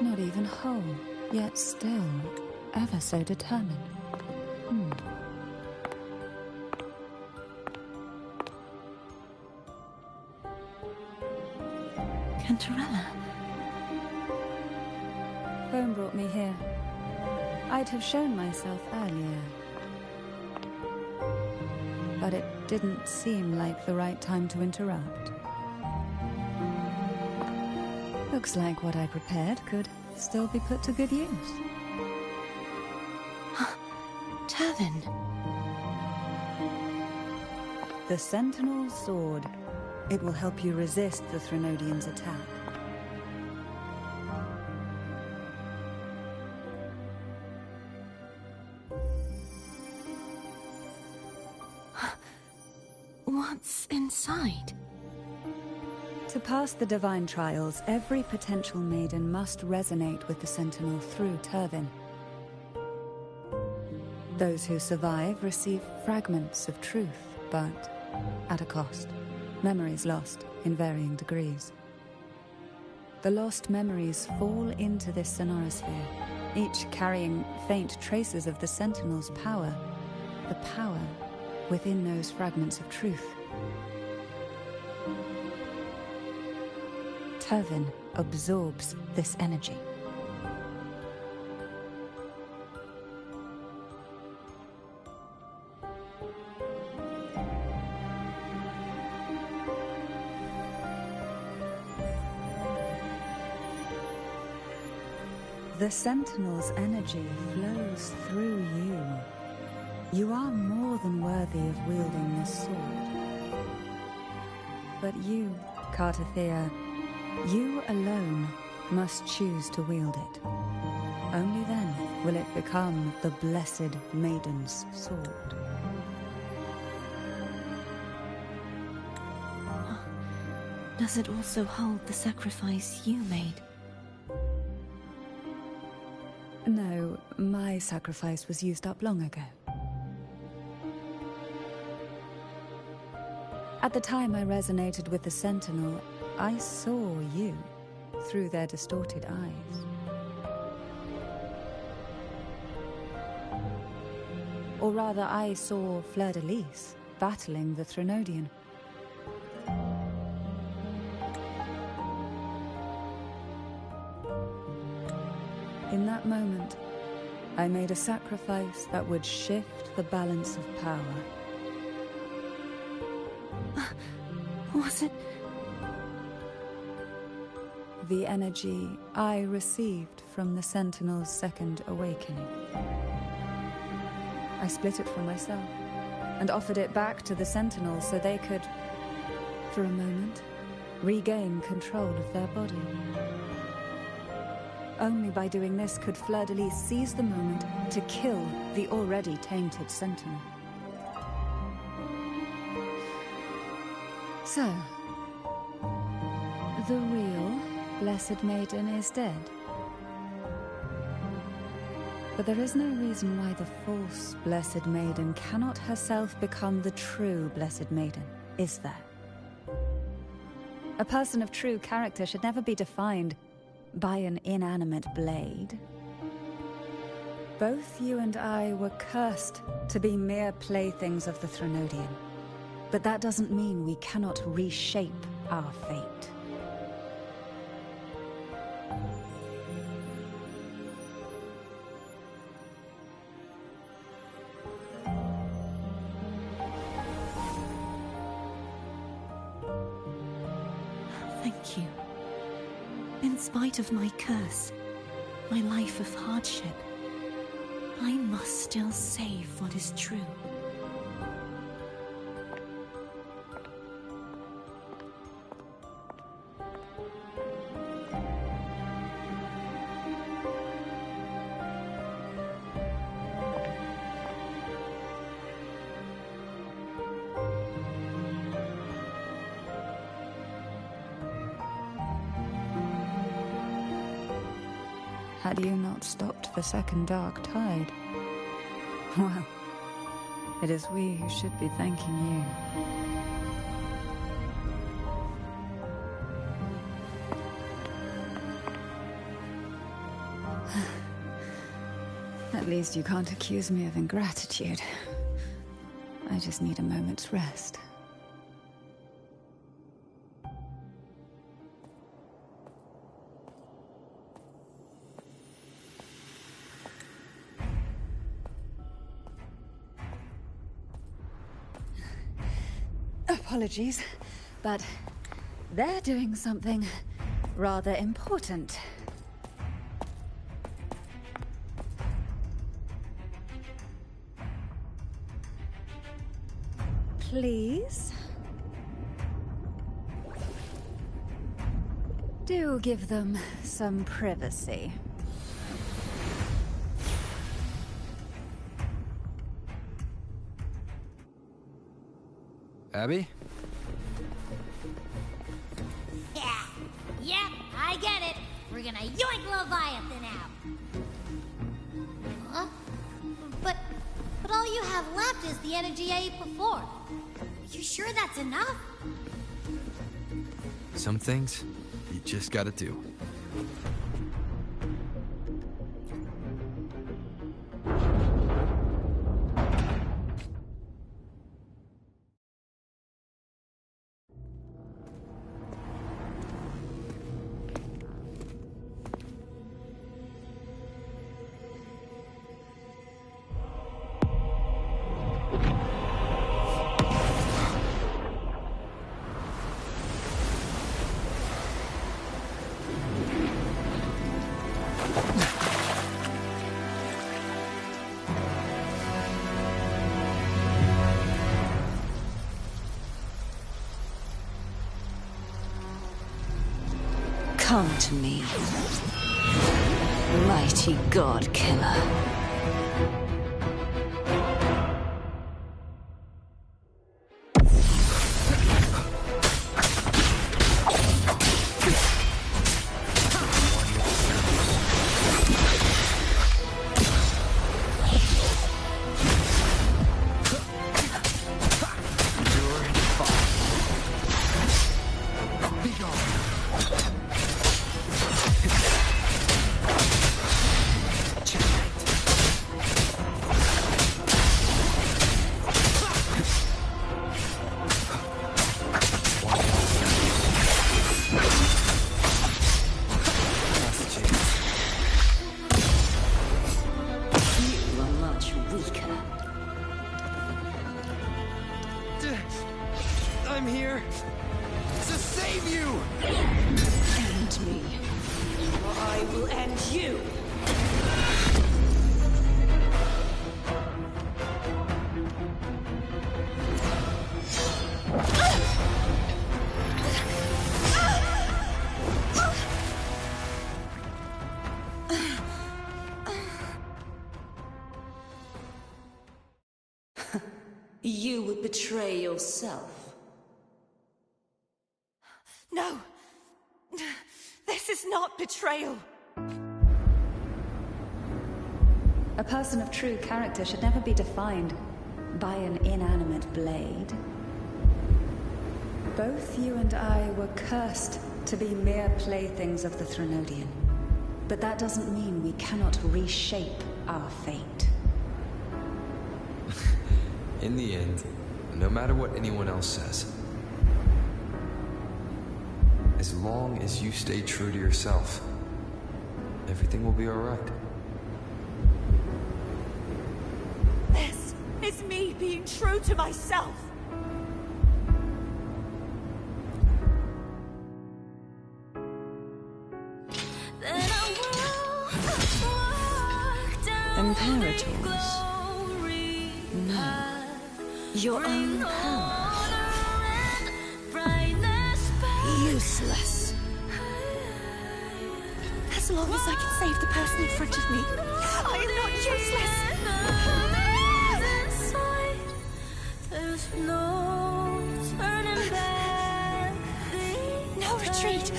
Not even whole, yet still ever so determined. Cantarella. Phone brought me here. I'd have shown myself earlier. But it didn't seem like the right time to interrupt. Looks like what I prepared could still be put to good use. Turvin. The Sentinel's sword. It will help you resist the Threnodians' attack. What's inside? To pass the divine trials, every potential maiden must resonate with the Sentinel through Turvin. Those who survive receive fragments of truth, but at a cost. Memories lost in varying degrees. The lost memories fall into this sonorosphere, each carrying faint traces of the Sentinel's power, the power within those fragments of truth. Turvin absorbs this energy. The Sentinel's energy flows through you. You are more than worthy of wielding this sword. But you, Cartathea, you alone must choose to wield it. Only then will it become the Blessed Maiden's sword. Does it also hold the sacrifice you made? No, my sacrifice was used up long ago. At the time I resonated with the Sentinel, I saw you through their distorted eyes. Or rather, I saw Fleur-de-Lis battling the Threnodian. In that moment, I made a sacrifice that would shift the balance of power. Was it? The energy I received from the Sentinel's second awakening. I split it from myself and offered it back to the Sentinels so they could, for a moment, regain control of their body. Only by doing this could Fleur-de-Lis seize the moment to kill the already tainted Sentinel. So, the real Blessed Maiden is dead. But there is no reason why the false Blessed Maiden cannot herself become the true Blessed Maiden, is there? A person of true character should never be defined by an inanimate blade. Both you and I were cursed to be mere playthings of the Threnodian. But that doesn't mean we cannot reshape our fate. Thank you. In spite of my curse, my life of hardship, I must still save what is true. Had you not stopped the second dark tide? Well, it is we who should be thanking you. At least you can't accuse me of ingratitude. I just need a moment's rest. Apologies, but they're doing something rather important. Please? Do give them some privacy. Abby? Yeah, I get it. We're gonna yoink Leviathan out. Huh? But all you have left is the energy I ate before. You sure that's enough? Some things you just gotta do. Come to me, mighty god killer. I'm here to save you! End me, or I will end you! You would betray yourself. No! This is not betrayal! A person of true character should never be defined by an inanimate blade. Both you and I were cursed to be mere playthings of the Threnodian. But that doesn't mean we cannot reshape our fate. In the end, no matter what anyone else says, as long as you stay true to yourself, everything will be alright. This is me being true to myself. Imperators? No. Your own path. Useless. As long as I can save the person in front of me, I am not useless. There's no turning back. No retreat.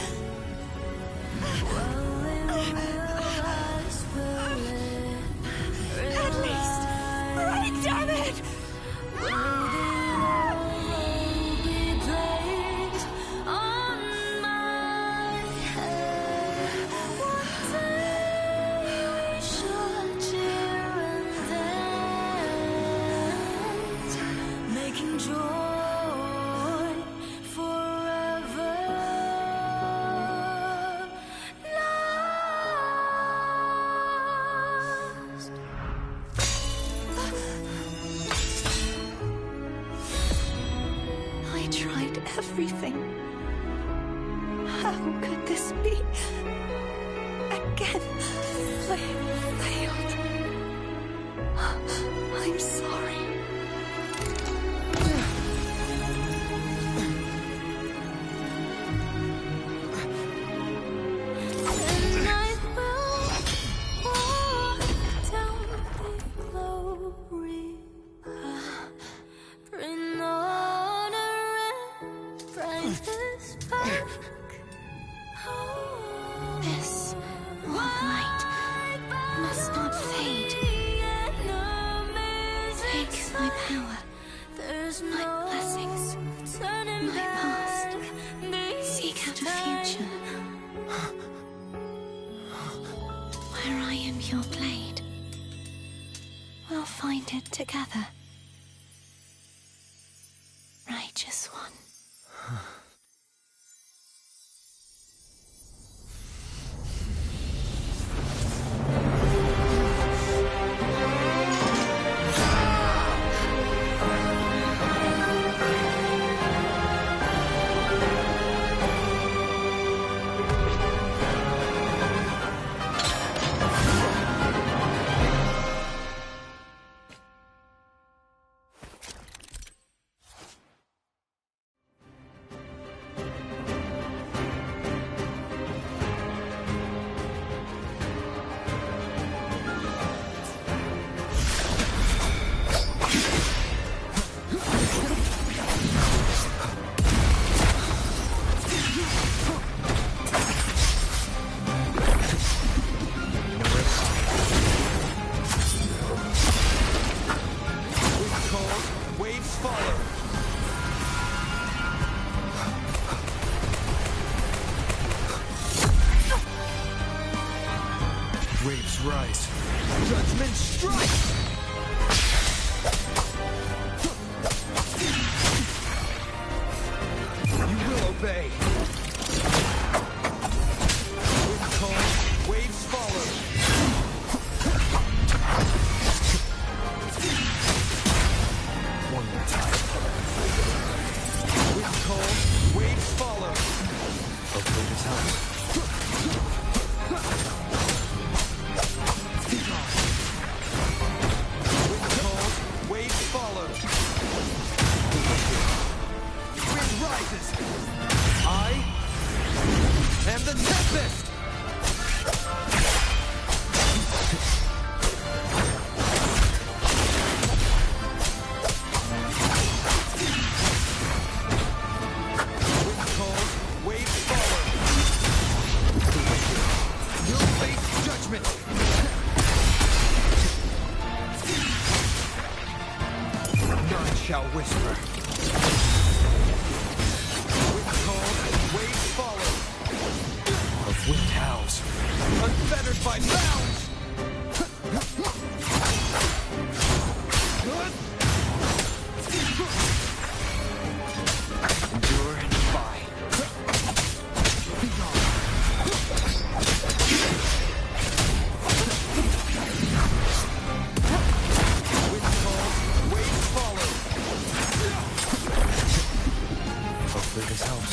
At least, right, damn it! Everything. How could this be? Again, I failed. I'm sorry. And I will walk down the glory path. Bring honor and brightness back. This one light must not fade. Take my power, my blessings, my past. Seek out a future where I am your blade. We'll find it together. Righteous one. Waves rise. Judgment strikes! You will obey. Wind calls, waves follow. One more time. Wind calls, waves follow. Okay, this helps. I am the Tempest! Wind calls, waves follow. You'll face judgment! None shall whisper. Waves follow. Of wind howls. unfettered by bounds! Endure and defy. Be gone. Wind calls, waves follow. Hopefully this helps.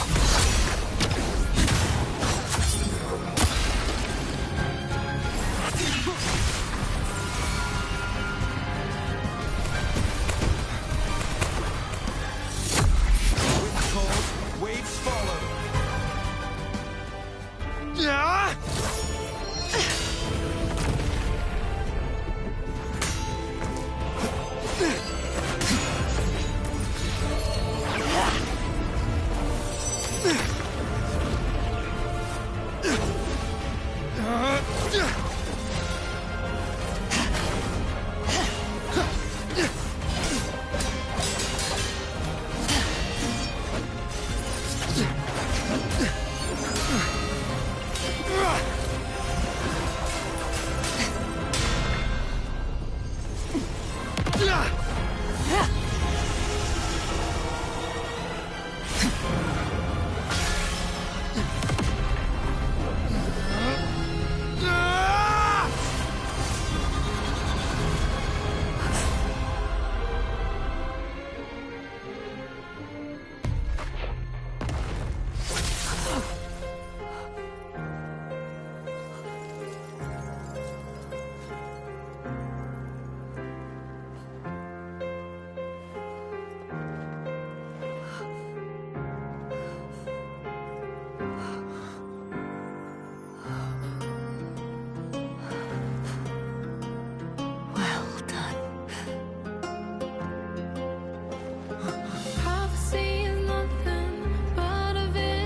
Waves follow.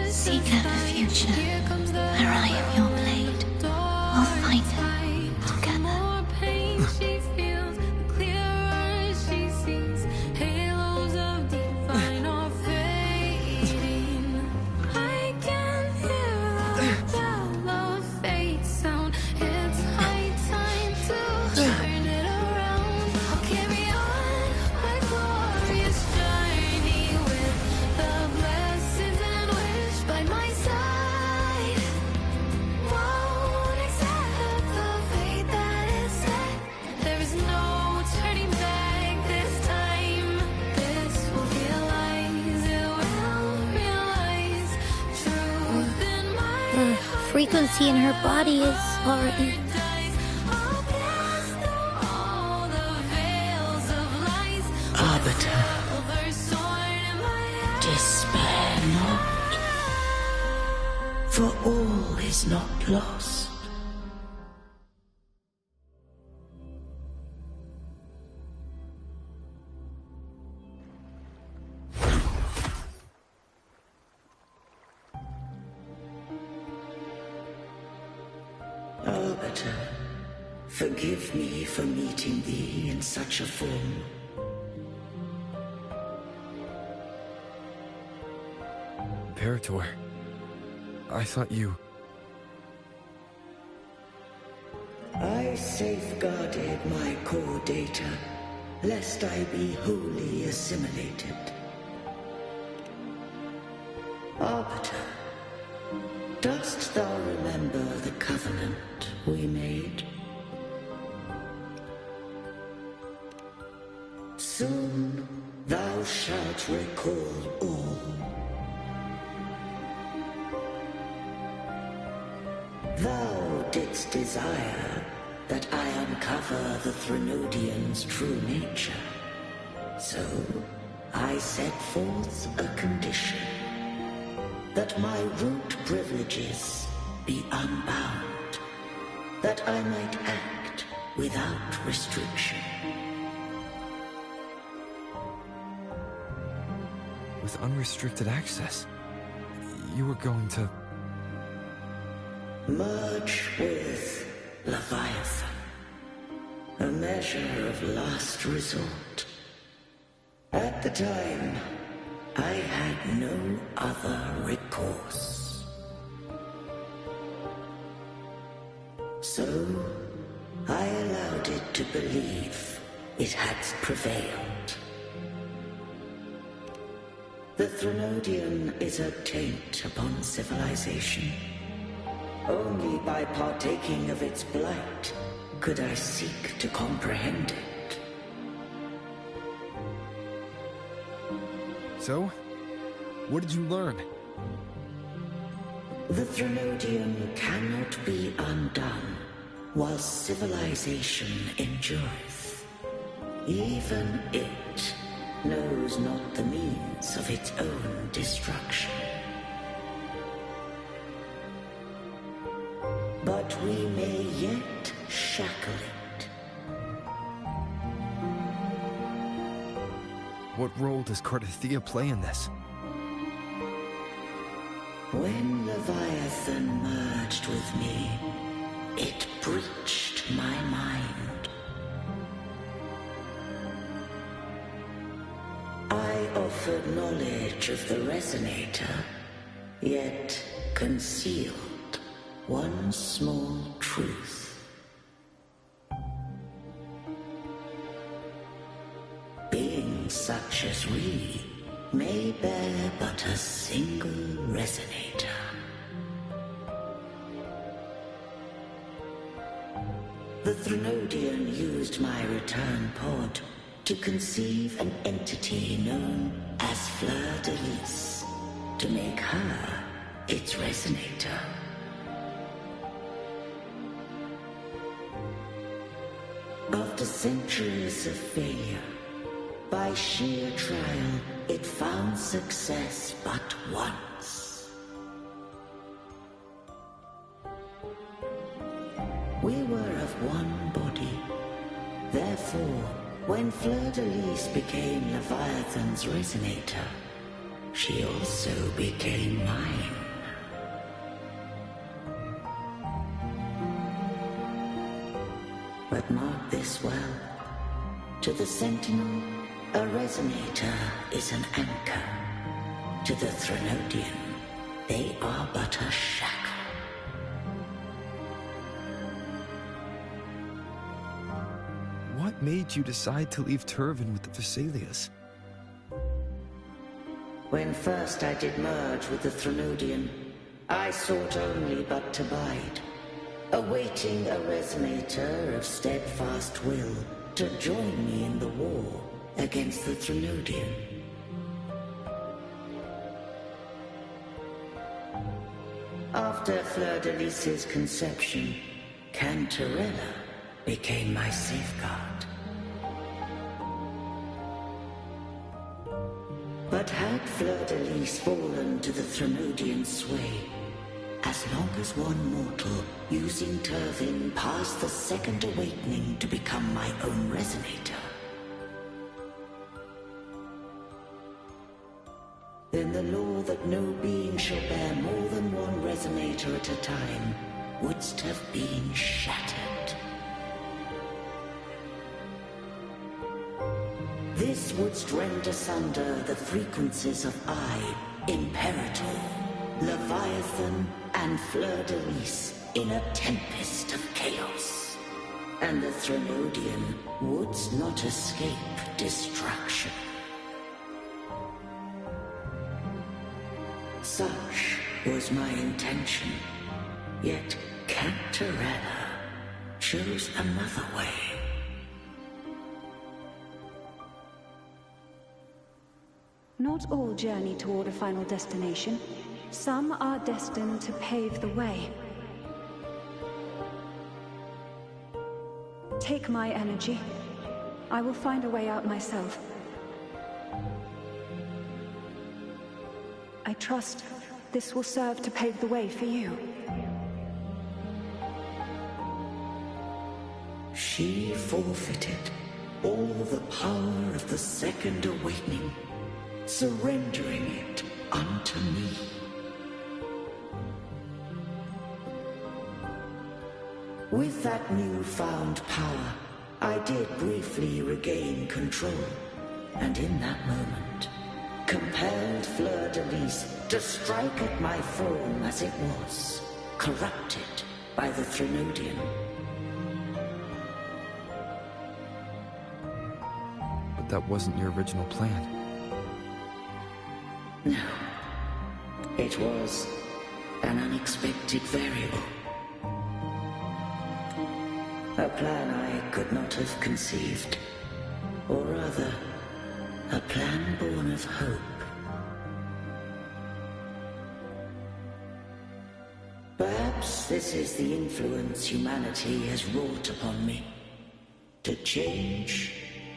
Seek out the future, where I am your blade. We'll fight it together. Frequency in her body is already... Arbiter, despair not, for all is not lost. Arbiter, forgive me for meeting thee in such a form. Imperator, I thought you... I safeguarded my core data, lest I be wholly assimilated. Arbiter, dost thou remember the covenant we made? Soon thou shalt recall all. Thou didst desire that I uncover the Threnodian's true nature. So I set forth a condition. That my root privileges be unbound, that I might act without restriction. With unrestricted access, you were going to... Merge with Leviathan, a measure of last resort. At the time, I had no other recourse. So, I allowed it to believe it had prevailed. The Threnodian is a taint upon civilization. Only by partaking of its blight could I seek to comprehend it. So, what did you learn? The Threnodian cannot be undone while civilization endureth. Even it knows not the means of its own destruction. But we may yet shackle it. What role does Cardathia play in this? When Leviathan merged with me, it breached my mind. I offered knowledge of the Resonator, yet concealed one small truth. Beings such as we may bear but a single Resonator. The Threnodian used my return pod to conceive an entity known as Fleur-de-Lis, to make her its Resonator. After centuries of failure, by sheer trial, it found success but once. We were of one body. Therefore, when Fleur-de-Lis became Leviathan's Resonator, she also became mine. But mark this well. To the Sentinel, a Resonator is an anchor. To the Threnodian, they are but a shackle. What made you decide to leave Turvan with the Thessalias? When first I did merge with the Threnodian, I sought only but to bide, awaiting a Resonator of steadfast will to join me in the war against the Threnodian. After Fleur-de-Lis's conception, Cantarella became my safeguard. But had Fleur-de-Lis fallen to the Threnodian sway, as long as one mortal using Turvin passed the second awakening to become my own Resonator, then the law that no being shall bear more than one Resonator at a time wouldst have been shattered. This wouldst rend asunder the frequencies of I, Imperator, Leviathan, and Fleur-de-Lis in a tempest of chaos. And the Threnodian wouldst not escape destruction. Such was my intention, yet Cantarella chose another way. Not all journey toward a final destination. Some are destined to pave the way. Take my energy. I will find a way out myself. I trust this will serve to pave the way for you. She forfeited all the power of the second awakening, surrendering it unto me. With that newfound power, I did briefly regain control, and in that moment, compelled Fleur-de-Lis to strike at my throne as it was, corrupted by the Threnodian. thought that wasn't your original plan. No. It was an unexpected variable. A plan I could not have conceived. Or rather, a plan born of hope. Perhaps this is the influence humanity has wrought upon me. To change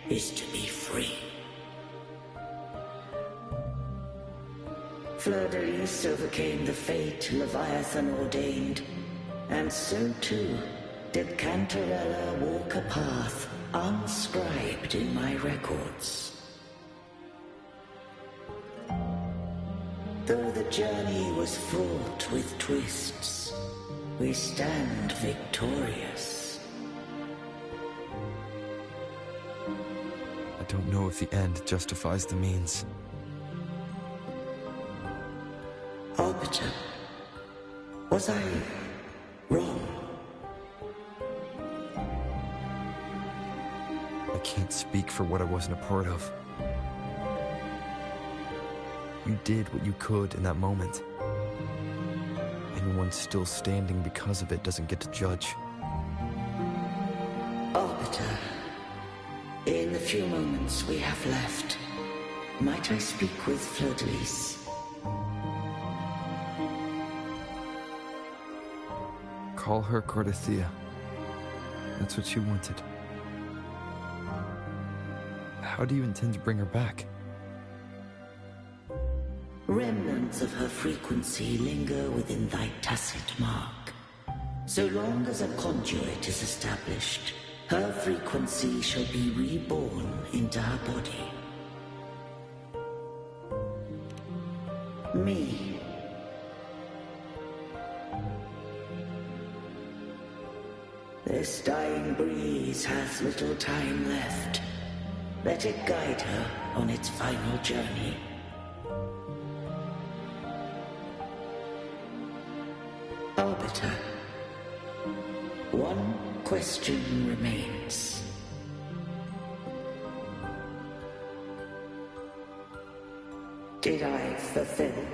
is to be free. Fleur-de-Lis overcame the fate Leviathan ordained, and so too did Cantarella walk a path unscribed in my records. Though the journey was fraught with twists, we stand victorious. I don't know if the end justifies the means. Arbiter, was I wrong? I can't speak for what I wasn't a part of. You did what you could in that moment. Anyone still standing because of it doesn't get to judge. Arbiter, in the few moments we have left, might I speak with Fleur-de-Lis? Call her Cordesia. That's what she wanted. How do you intend to bring her back? Remnants of her frequency linger within thy tacit mark. So long as a conduit is established, her frequency shall be reborn into her body. Me. This dying breeze has little time left. Let it guide her on its final journey. Arbiter, one question remains. Did I fulfill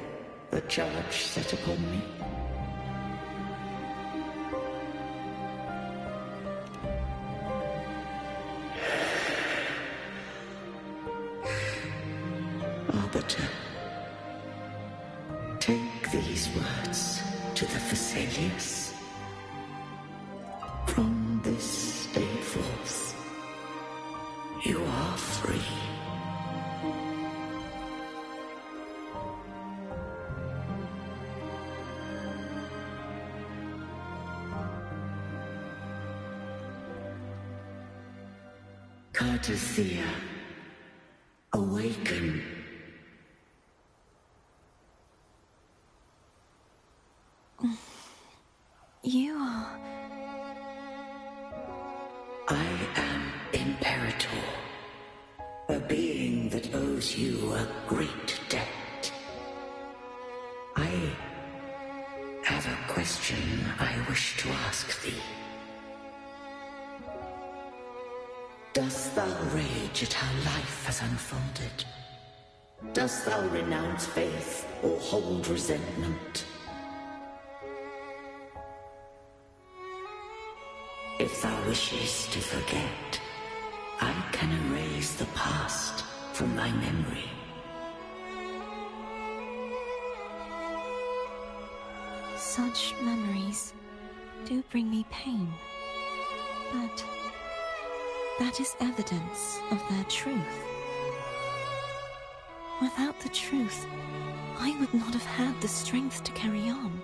the charge set upon me? Arbiter, take these words to the Thessalius. From this day forth, you are free. Cartesia, awaken. You are... I am Imperator, a being that owes you a great debt. I have a question I wish to ask thee. Dost thou rage at how life has unfolded? Dost thou renounce faith or hold resentment? If thou wishes to forget, I can erase the past from thy memory. Such memories do bring me pain, but that is evidence of their truth. Without the truth, I would not have had the strength to carry on.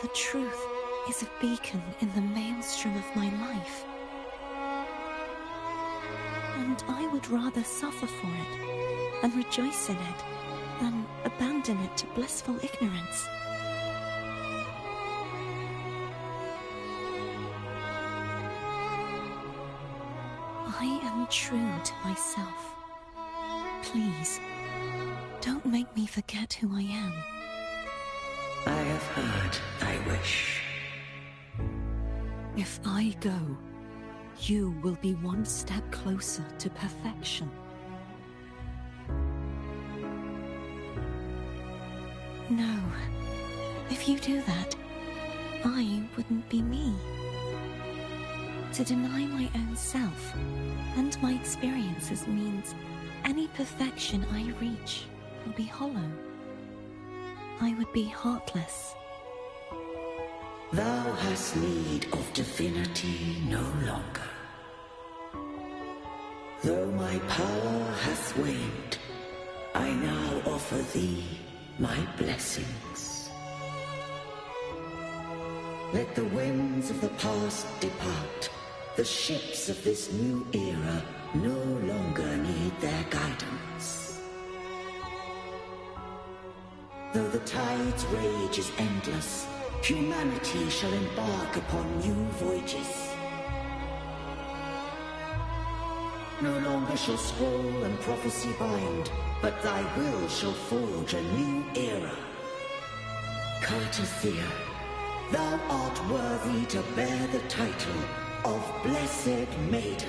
The truth is a beacon in the maelstrom of my life. And I would rather suffer for it and rejoice in it than abandon it to blissful ignorance. I am true to myself. Please, don't make me forget who I am. I have heard thy wish. If I go, you will be one step closer to perfection. No. If you do that, I wouldn't be me. To deny my own self and my experiences means any perfection I reach will be hollow. I would be heartless. Thou hast need of divinity no longer. Though my power hath waned, I now offer thee my blessings. Let the winds of the past depart. The ships of this new era no longer need their guidance. Though the tide's rage is endless, humanity shall embark upon new voyages. No longer shall scroll and prophecy bind, but thy will shall forge a new era. Cartathea, thou art worthy to bear the title of Blessed Maiden.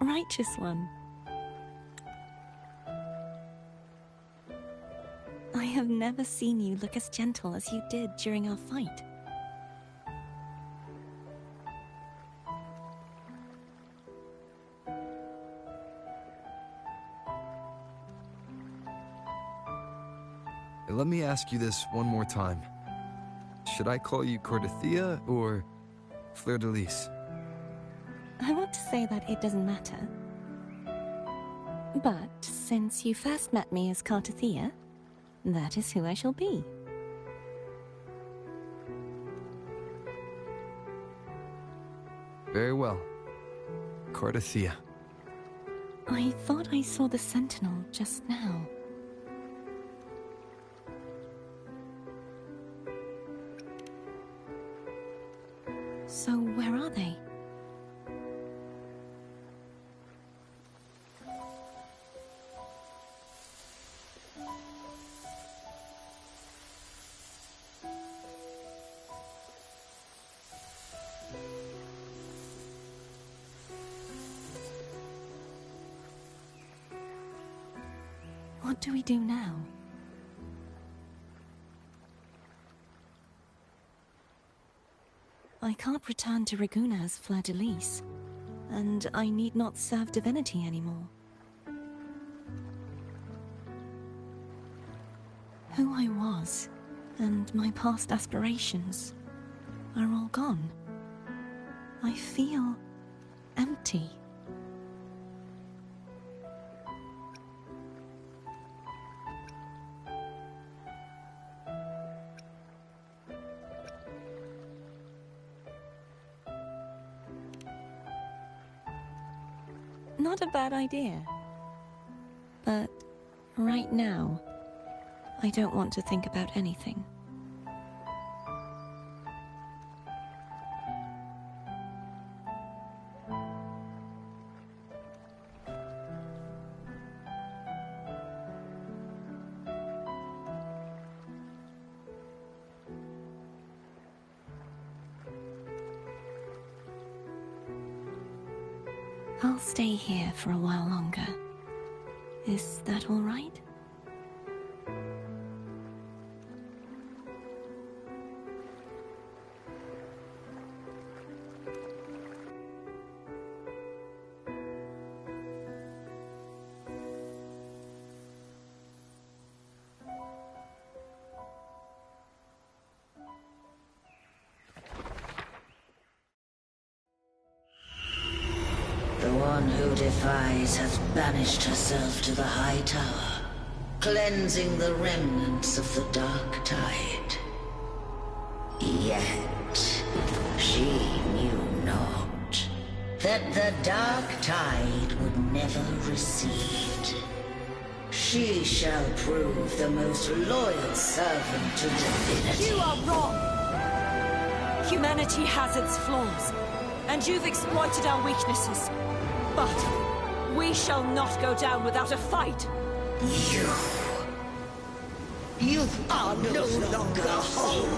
Righteous one. I have never seen you look as gentle as you did during our fight. Let me ask you this one more time. Should I call you Cartathea or Fleur-de-Lis? I want to say that it doesn't matter. But since you first met me as Cartathea, that is who I shall be. Very well. Cartathea. I thought I saw the Sentinel just now. So where are they? What do we do now? I can't return to Raguna as Fleur-de-Lis, and I need not serve divinity anymore. Who I was, and my past aspirations, are all gone. I feel empty. Not a bad idea. But right now, I don't want to think about anything. I'll stay here for a while longer. Is that all right? The one who defies has banished herself to the high tower, cleansing the remnants of the dark tide. Yet, she knew not that the dark tide would never recede. She shall prove the most loyal servant to divinity. You are wrong! Humanity has its flaws, and you've exploited our weaknesses. But we shall not go down without a fight! You are no longer whole!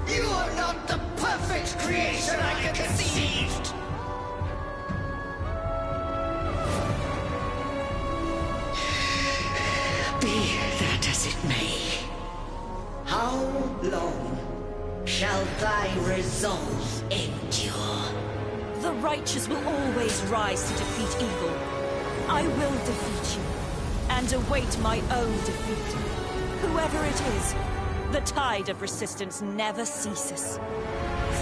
You are not the perfect creation I conceived! Be that as it may, how long shall thy resolve endure? The righteous will always rise to defeat evil. I will defeat you, and await my own defeat. Whoever it is, the tide of resistance never ceases.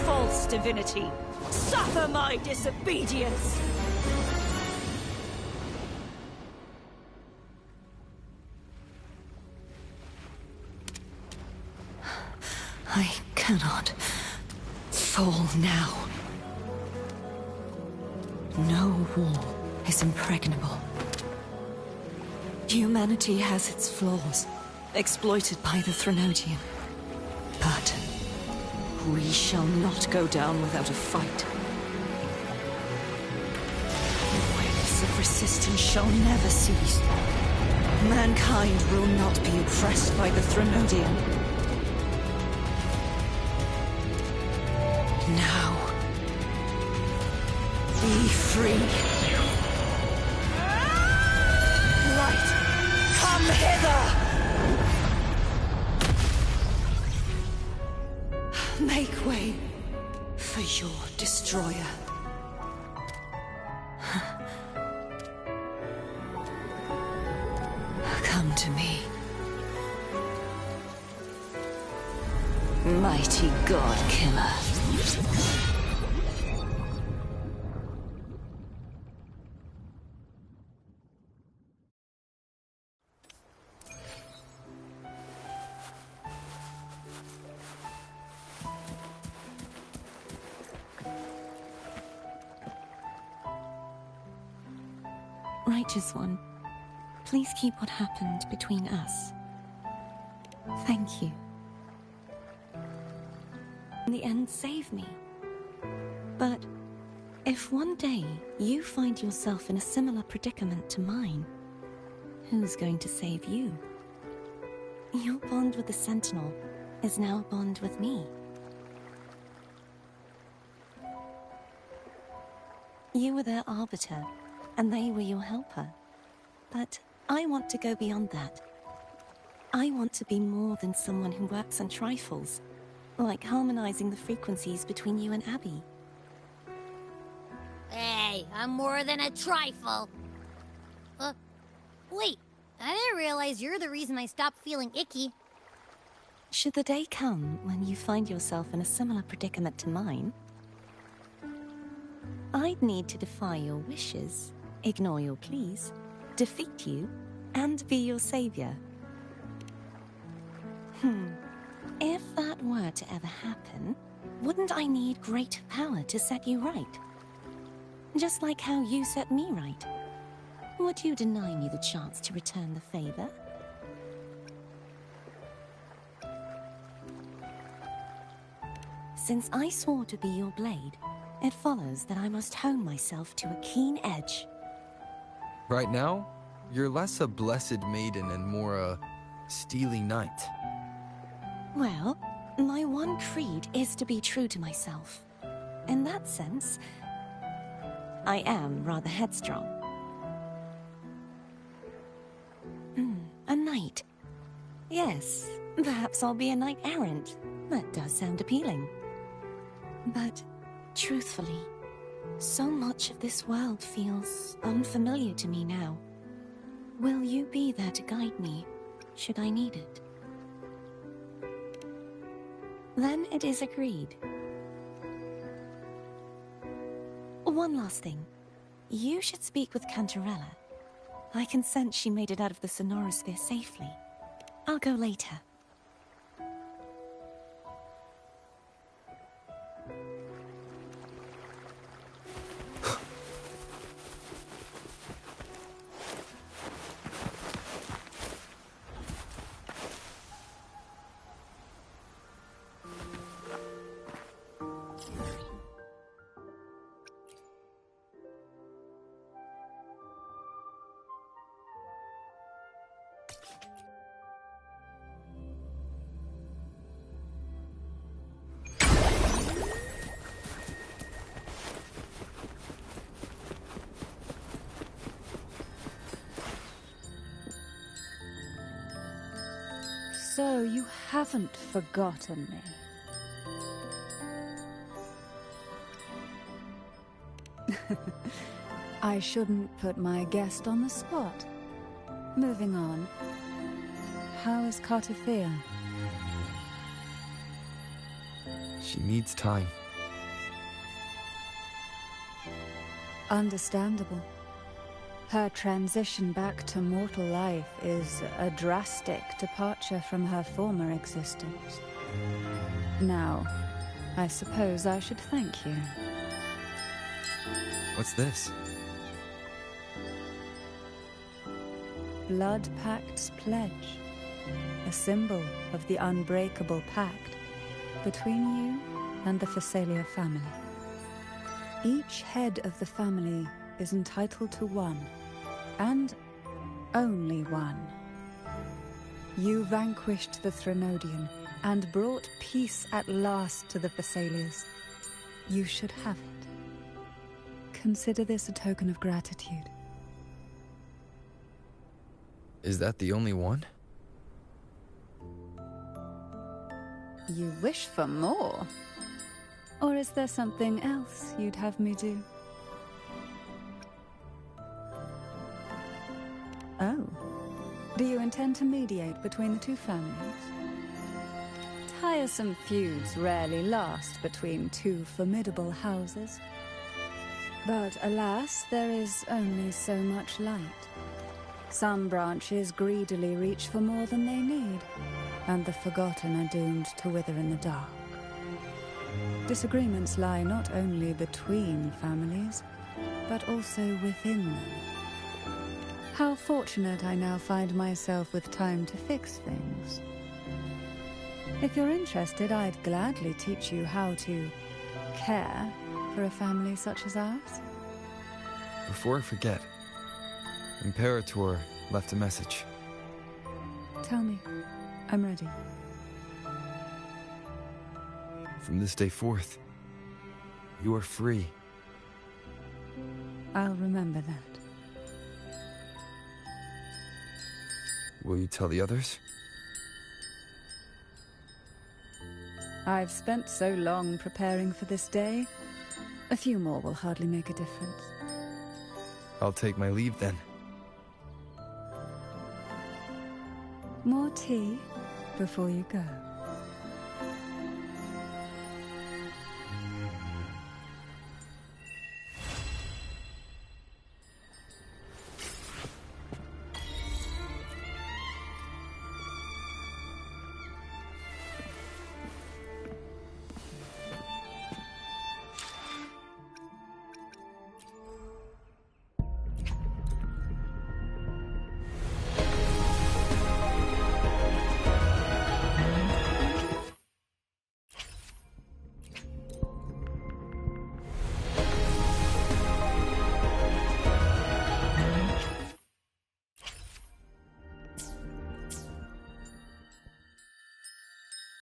False divinity, suffer my disobedience! I cannot fall now. No wall is impregnable. Humanity has its flaws, exploited by the Threnodian. But we shall not go down without a fight. The waves of resistance shall never cease. Mankind will not be oppressed by the Threnodian. Now, be free. Light, come hither! Make way for your destroyer. Come to me. Mighty God Killer. Righteous One, please keep what happened between us. Thank you. In the end, save me. But if one day you find yourself in a similar predicament to mine, who's going to save you? Your bond with the Sentinel is now a bond with me. You were their arbiter, and they were your helper. But I want to go beyond that. I want to be more than someone who works on trifles, like harmonizing the frequencies between you and Abby. Hey, I'm more than a trifle. Wait, I didn't realize you're the reason I stopped feeling icky. Should the day come when you find yourself in a similar predicament to mine, I'd need to defy your wishes, ignore your pleas, defeat you, and be your savior. If that were to ever happen, wouldn't I need great power to set you right? Just like how you set me right. Would you deny me the chance to return the favor? Since I swore to be your blade, it follows that I must hone myself to a keen edge. Right now, you're less a blessed maiden and more a steely knight. Well, my one creed is to be true to myself. In that sense, I am rather headstrong. A knight. Yes, perhaps I'll be a knight errant. That does sound appealing. But, truthfully, so much of this world feels unfamiliar to me now. Will you be there to guide me, should I need it? Then it is agreed. One last thing. You should speak with Cantarella. I can sense she made it out of the Sonorosphere safely. I'll go later. So you haven't forgotten me. I shouldn't put my guest on the spot. Moving on. How is Cartothea? She needs time. Understandable. Her transition back to mortal life is a drastic departure from her former existence. Now, I suppose I should thank you. What's this? Blood Pact's pledge. A symbol of the unbreakable pact between you and the Phasalia family. Each head of the family is entitled to one, and only one. You vanquished the Threnodian and brought peace at last to the Phasalias. You should have it. Consider this a token of gratitude. Is that the only one? You wish for more? Or is there something else you'd have me do? Oh. Do you intend to mediate between the two families? Tiresome feuds rarely last between two formidable houses. But alas, there is only so much light. Some branches greedily reach for more than they need, and the forgotten are doomed to wither in the dark. Disagreements lie not only between families, but also within them. How fortunate I now find myself with time to fix things. If you're interested, I'd gladly teach you how to care for a family such as ours. Before I forget, Imperator left a message. Tell me. I'm ready. From this day forth, you are free. I'll remember that. Will you tell the others? I've spent so long preparing for this day. A few more will hardly make a difference. I'll take my leave then. More tea before you go.